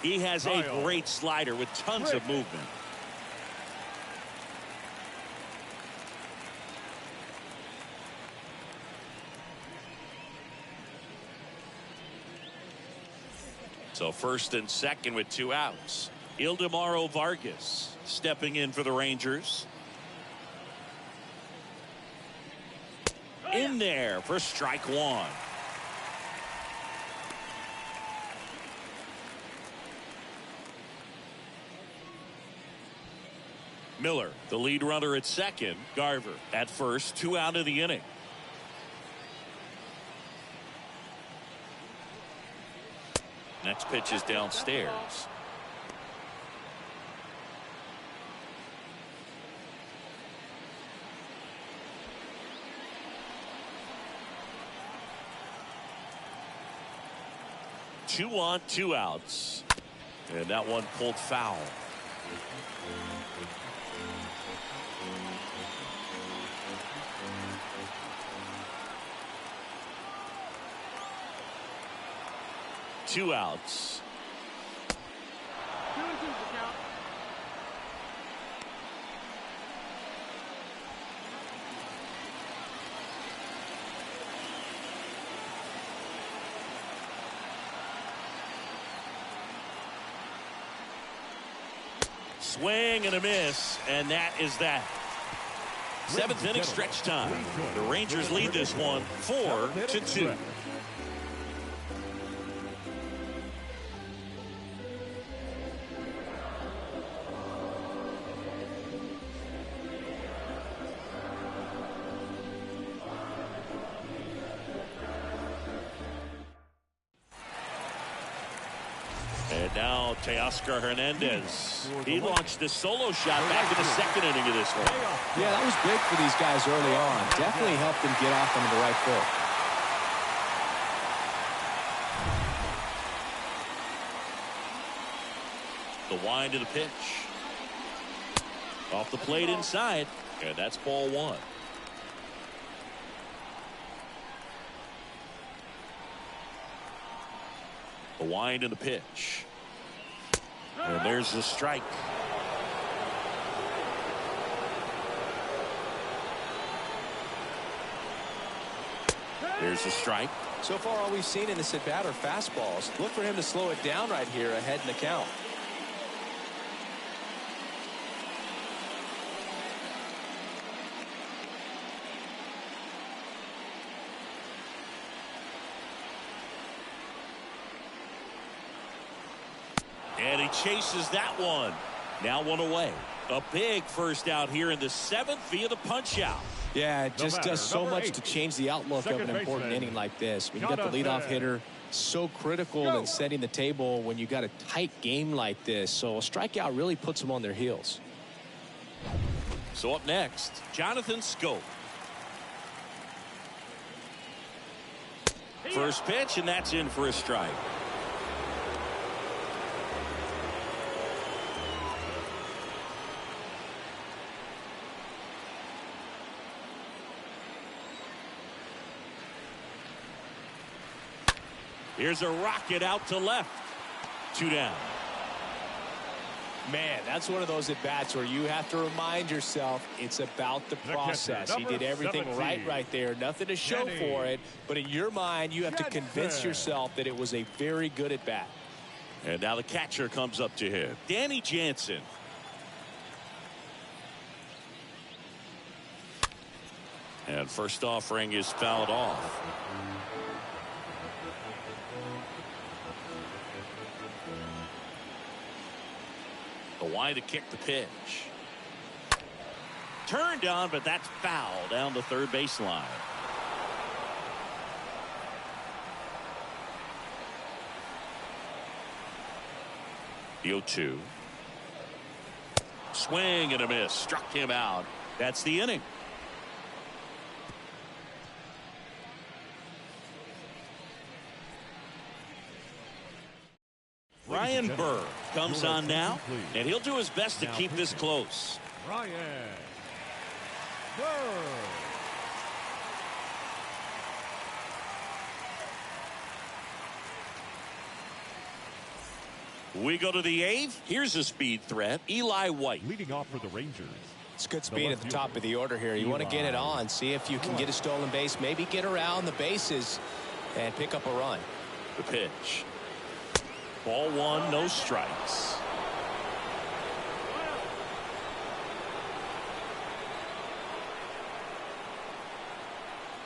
He has a great slider with tons of movement. So 1st and 2nd with 2 outs. Ildemaro Vargas stepping in for the Rangers. In there for strike 1. Miller, the lead runner at second. Garver at first. 2 out of the inning. Next pitch is downstairs. Two on, 2 outs. And that one pulled foul. Two outs. 2-2 the count. Swing and a miss, and that is that. 7th inning stretch time. The Rangers lead this one 4-2. And now Teoscar Hernandez. He launched a solo shot back in the 2nd inning of this one. Yeah, that was big for these guys early on. Definitely helped them get off onto the right foot. The wind of the pitch. Off the plate inside. And that's ball 1. The wind and the pitch. And there's the strike. There's the strike. So far, all we've seen in this at-bat are fastballs. Look for him to slow it down right here ahead in the count. And he chases that one. Now one away. A big first out here in the 7th via the punch out. Yeah, it just does so much to change the outlook of an important inning like this. When you got the leadoff hitter, so critical in setting the table when you got a tight game like this. So a strikeout really puts them on their heels. So up next, Jonathan Schoop. First pitch, and that's in for a strike. Here's a rocket out to left. 2 down. Man, that's one of those at-bats where you have to remind yourself it's about the process. He did everything right there. Nothing to show for it. But in your mind, you have to convince yourself that it was a very good at-bat. And now the catcher comes up to him. Danny Jansen. And first offering is fouled off. The wide to kick the pitch. Turned on, but that's foul down the third baseline. The 0-2. Swing and a miss. Struck him out. That's the inning. Ryan Burr comes on now, and he'll do his best to keep this close. Ryan Burr. We go to the 8th. Here's a speed threat, Eli White. Leading off for the Rangers. It's good speed at the top of the order here. You want to get it on, see if you can get a stolen base, maybe get around the bases and pick up a run. The pitch. Ball 1, no strikes.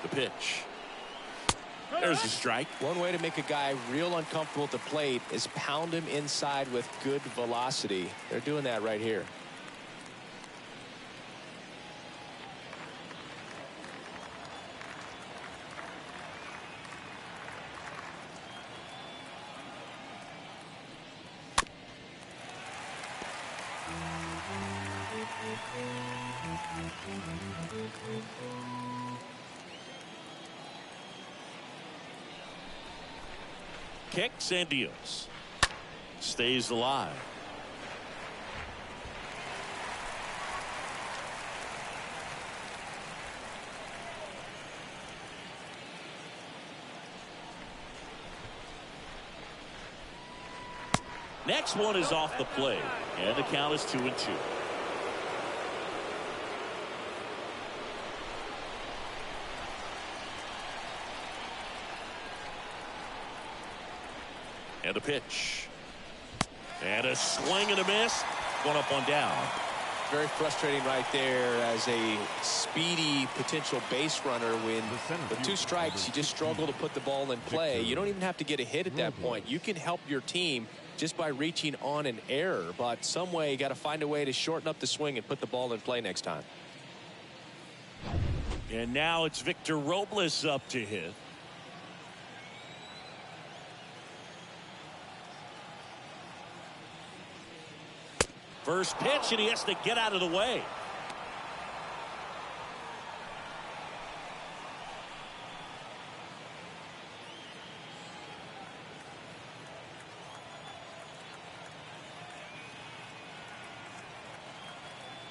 The pitch. There's the strike. One way to make a guy real uncomfortable at the plate is pound him inside with good velocity. They're doing that right here. Kicks and deals. Stays alive. Next one is off the plate, and the count is 2-2. And a pitch. And a swing and a miss. One up, one down. Very frustrating right there as a speedy potential base runner when with 2 strikes you just struggle to put the ball in play. You don't even have to get a hit at that point. You can help your team just by reaching on an error, but some way you got to find a way to shorten up the swing and put the ball in play next time. And now it's Victor Robles up to hit. First pitch, and he has to get out of the way.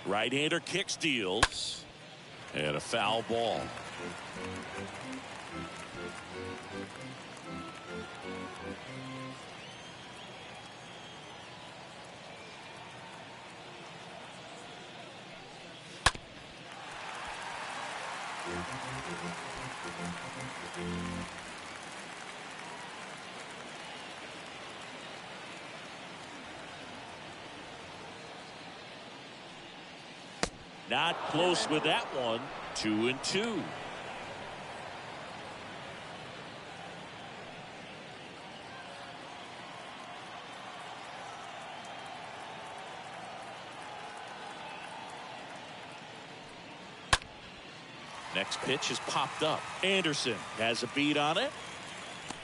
Right-hander kicks, deals, and a foul ball. Not close with that one. 2-2. Next pitch is popped up. Anderson has a beat on it.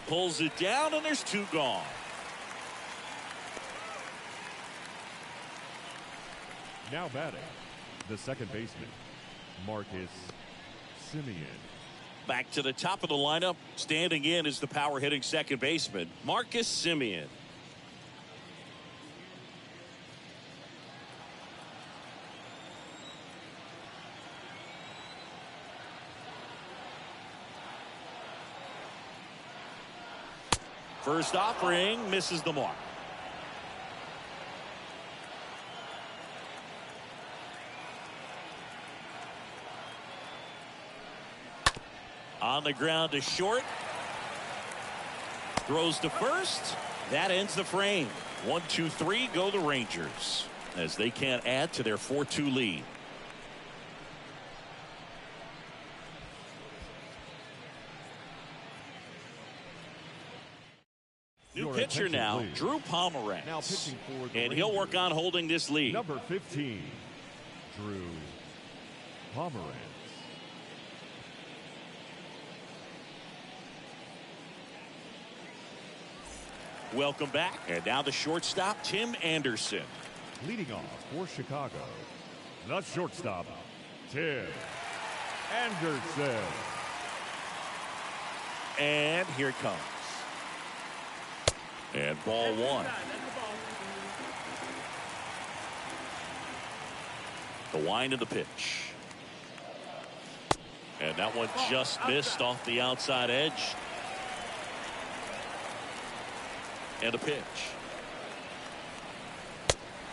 Pulls it down, and there's 2 gone. Now batting, the second baseman, Marcus Semien. Back to the top of the lineup. Standing in is the power hitting second baseman, Marcus Semien. First offering misses the mark. On the ground to short. Throws to first. That ends the frame. 1-2-3 go the Rangers as they can't add to their 4-2 lead. New pitcher now, please. Drew Pomeranz. Now pitching for the and he'll work on holding this lead. Number 15, Drew Pomeranz. Welcome back. And now the shortstop, Tim Anderson. Leading off for Chicago, the shortstop, Tim Anderson. And here it comes. And ball 1. The wind of the pitch. And that one just missed off the outside edge. And a pitch.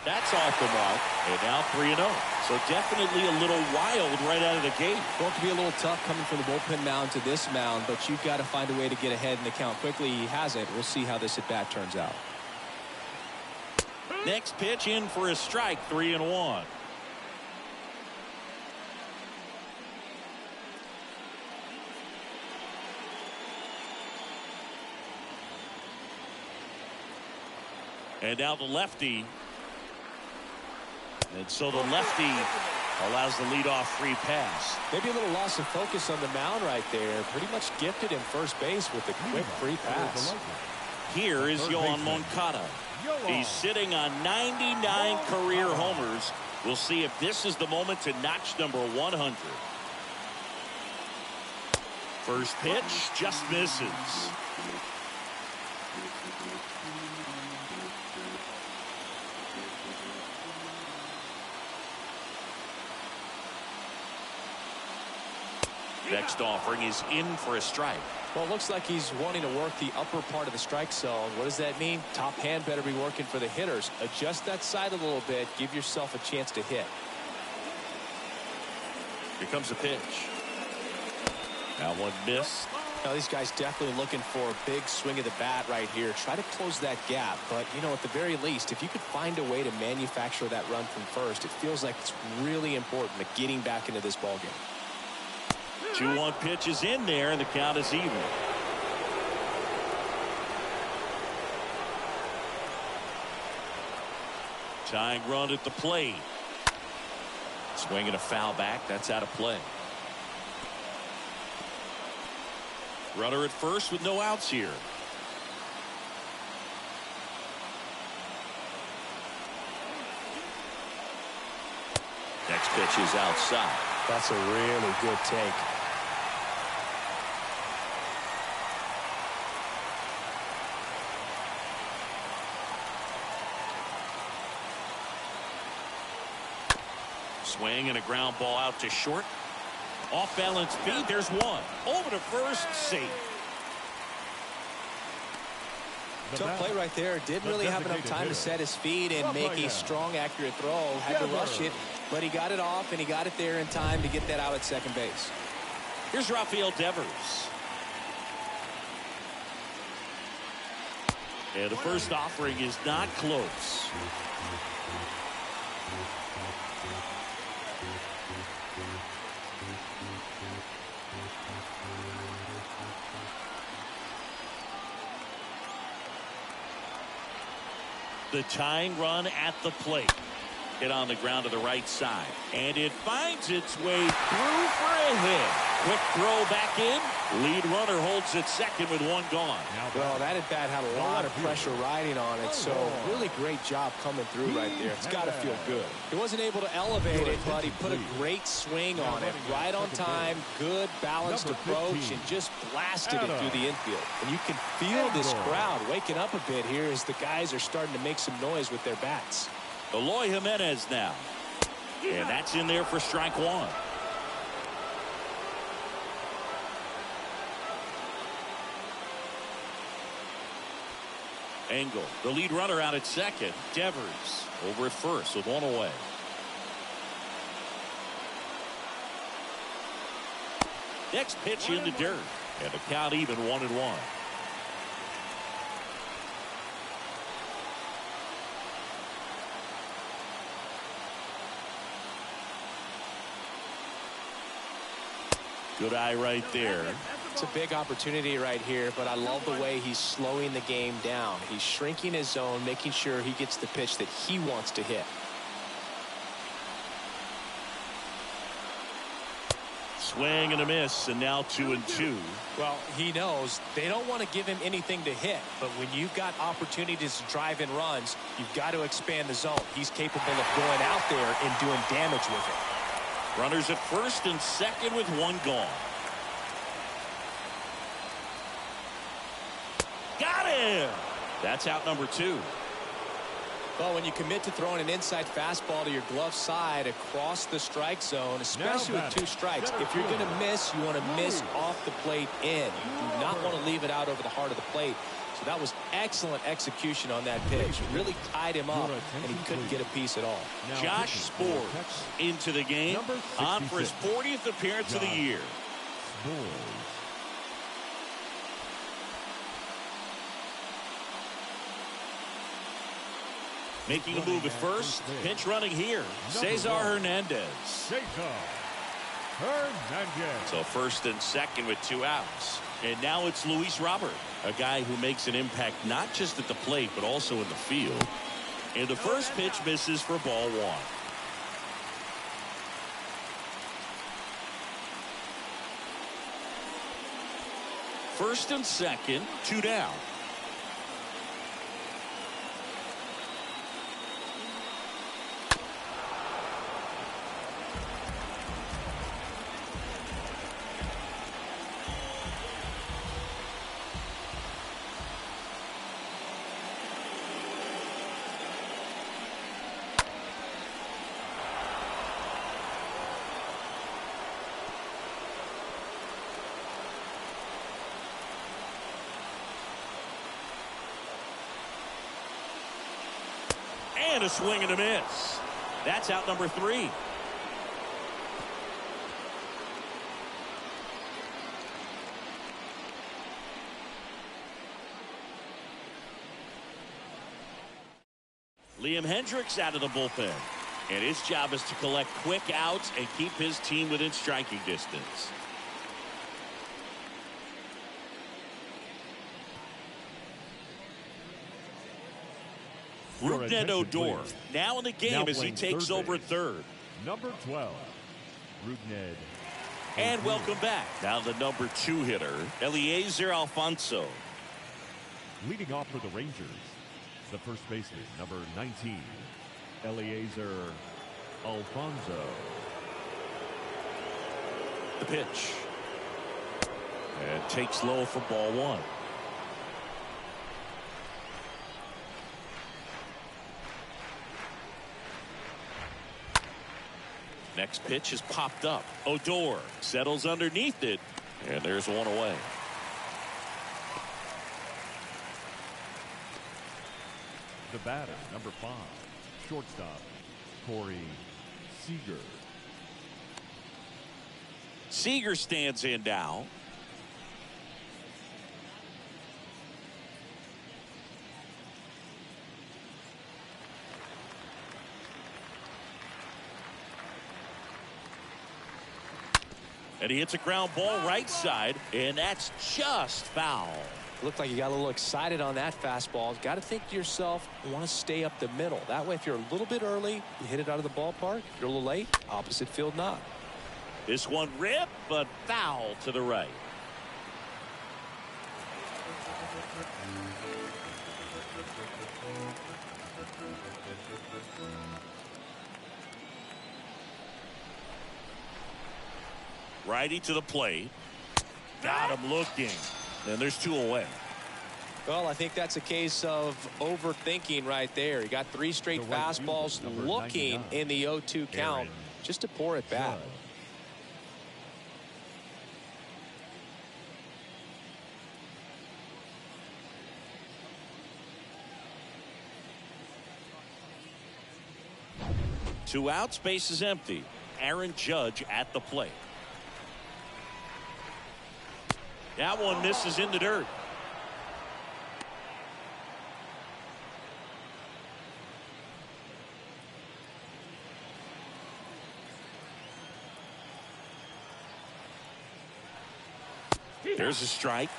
That's off the mark. And now 3-0. So definitely a little wild right out of the gate. Going to be a little tough coming from the bullpen mound to this mound, but you've got to find a way to get ahead in the count quickly. He hasn't. We'll see how this at bat turns out. Next pitch in for a strike. 3-1. And now the lefty. And so the lefty allows the leadoff free pass. Maybe a little loss of focus on the mound right there. Pretty much gifted in first base with a quick free pass. Here is Yohan Moncada. He's sitting on 99 career homers. We'll see if this is the moment to notch number 100. First pitch just misses. Next offering is in for a strike. Well, it looks like he's wanting to work the upper part of the strike zone. What does that mean? Top hand better be working for the hitters. Adjust that side a little bit. Give yourself a chance to hit. Here comes a pitch. That one missed. Now, these guys definitely looking for a big swing of the bat right here. Try to close that gap. But, you know, at the very least, if you could find a way to manufacture that run from first, it feels like it's really important to getting back into this ballgame. 2-1 pitch is in there, and the count is even. Tying run at the plate. Swinging a foul back. That's out of play. Runner at first with no outs here. Next pitch is outside. That's a really good take. Swing and a ground ball out to short. Off balance feed. There's one. Over to first. Safe. Tough play right there. Didn't really have enough time to set his feet and make a strong, accurate throw. Had to rush it, but he got it off and he got it there in time to get that out at second base. Here's Rafael Devers. And the first offering is not close. The tying run at the plate. Hit on the ground to the right side. And it finds its way through for a hit. Quick throw back in. Lead runner holds it second with one gone. Well, that at bat had a lot of pressure riding on it, so really great job coming through right there. It's got to feel good. He wasn't able to elevate it, but he put a great swing on it. Right on time, good balanced approach, and just blasted it through the infield. And you can feel this crowd waking up a bit here as the guys are starting to make some noise with their bats. Eloy Jimenez now. And that's in there for strike one. Engel, the lead runner out at second. Devers over at first with one away. Next pitch in the dirt. And the count even 1-1. Good eye right there. It's a big opportunity right here, but I love the way he's slowing the game down. He's shrinking his zone, making sure he gets the pitch that he wants to hit. Swing and a miss, and now 2-2. Well, he knows they don't want to give him anything to hit, but when you've got opportunities to drive in runs, you've got to expand the zone. He's capable of going out there and doing damage with it. Runners at first and second with one gone. Got him! That's out number 2. Well, when you commit to throwing an inside fastball to your glove side across the strike zone, especially with 2 strikes, if you're going to miss, you want to miss off the plate in. You do not want to leave it out over the heart of the plate. So that was excellent execution on that pitch. Really tied him up, and he couldn't get a piece at all. Josh Sborz into the game, on for his 40th appearance of the year. Making a move at first. Pinch running here. Cesar Hernandez. So first and second with 2 outs. And now it's Luis Robert, a guy who makes an impact not just at the plate, but also in the field. And the first pitch misses for ball 1. First and second, 2 down. And a swing and a miss. That's out number 3. Liam Hendriks out of the bullpen. And his job is to collect quick outs and keep his team within striking distance. Rougned Odor now in the game as he takes over at third. Number 12, Rougned. And welcome back. Now the number 2 hitter, Eliezer Alfonso. Leading off for the Rangers, the first baseman, number 19, Eliezer Alfonso. The pitch. And takes low for ball 1. Next pitch is popped up. Odor settles underneath it, and there's one away. The batter, number 5, shortstop, Corey Seager. Seager stands in now. And he hits a ground ball right side, and that's just foul. Looked like you got a little excited on that fastball. Got to think to yourself, you want to stay up the middle. That way, if you're a little bit early, you hit it out of the ballpark. If you're a little late, opposite field knock. This one ripped, but foul to the right. Righty to the plate. Got him looking. And there's 2 away. Well, I think that's a case of overthinking right there. He got 3 straight fastballs looking in the 0-2 count just to pour it back. Two outs, base is empty. Aaron Judge at the plate. That one misses in the dirt. There's a strike.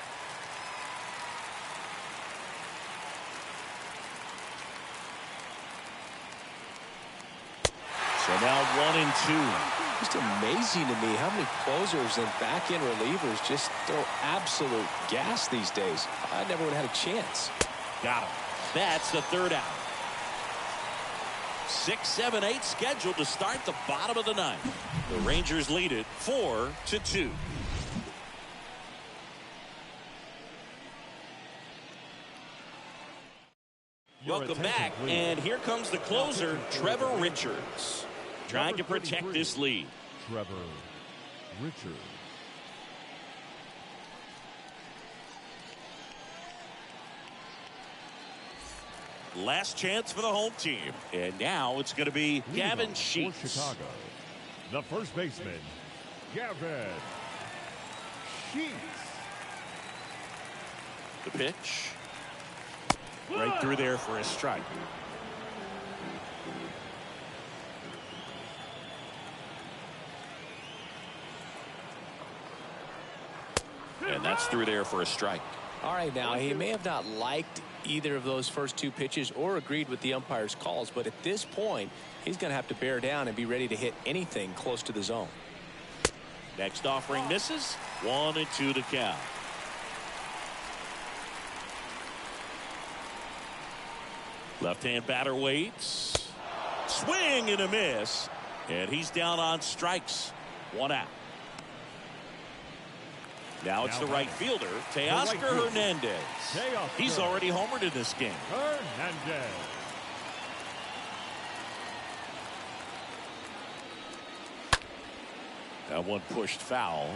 So now 1-2. Just amazing to me how many closers and back-end relievers just throw absolute gas these days. I never would have had a chance. Got him. That's the 3rd out. 6, 7, 8 scheduled to start the bottom of the 9th. The Rangers lead it 4-2. Welcome back, and here comes the closer, Trevor Richards, trying to protect this lead. Trevor Richards. Last chance for the home team, and now it's going to be Gavin Sheets. For Chicago, the first baseman, Gavin Sheets. The pitch. Right through there for a strike. And that's through there for a strike. All right, now, he may have not liked either of those first 2 pitches or agreed with the umpire's calls, but at this point, he's going to have to bear down and be ready to hit anything close to the zone. Next offering misses. 1-2 to count. Left-hand batter waits. Swing and a miss. And he's down on strikes. 1 out. Now it's the right fielder, Teoscar Hernandez. He's already homered in this game. Hernandez. That one pushed foul.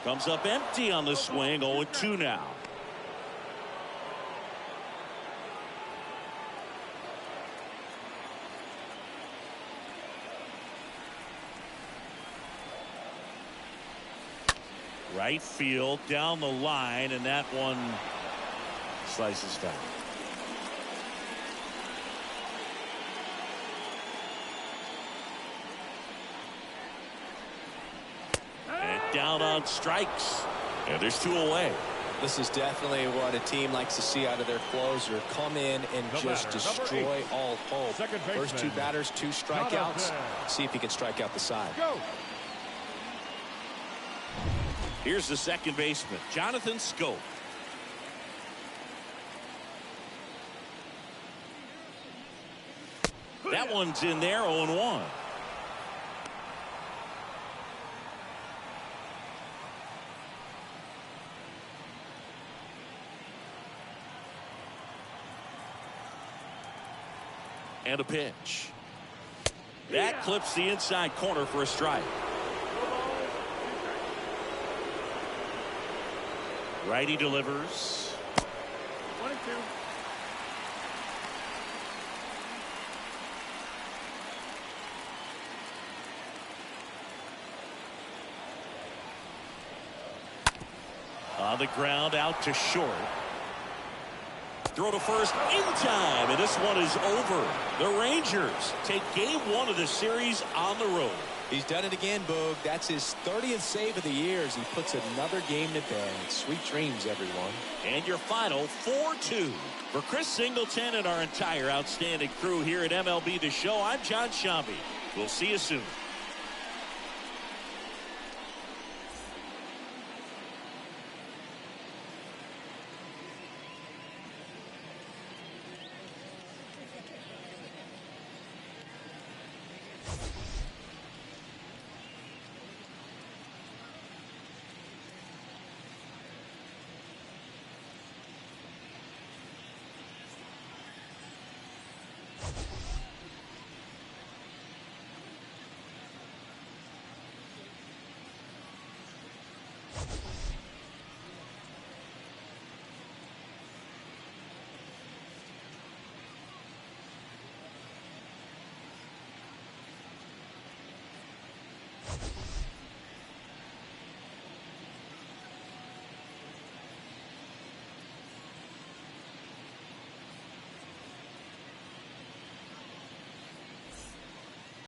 Comes up empty on the swing. 0-2 now. Right field down the line, and that one slices foul. Down on strikes, and there's 2 away. This is definitely what a team likes to see out of their closer. Come in and just destroy all hope. First 2 batters, 2 strikeouts. See if he can strike out the side. Go. Here's the second baseman, Jonathan Scope. That one's in there, 0-1. And a pitch. That clips the inside corner for a strike. Righty delivers. 1-2. On the ground, out to short. Throw to first in time, and this one is over. The Rangers take game 1 of the series on the road. He's done it again, Boog. That's his 30th save of the year as he puts another game to bed. Sweet dreams, everyone. And your final 4-2. For Chris Singleton and our entire outstanding crew here at MLB The Show, I'm John Shambi. We'll see you soon.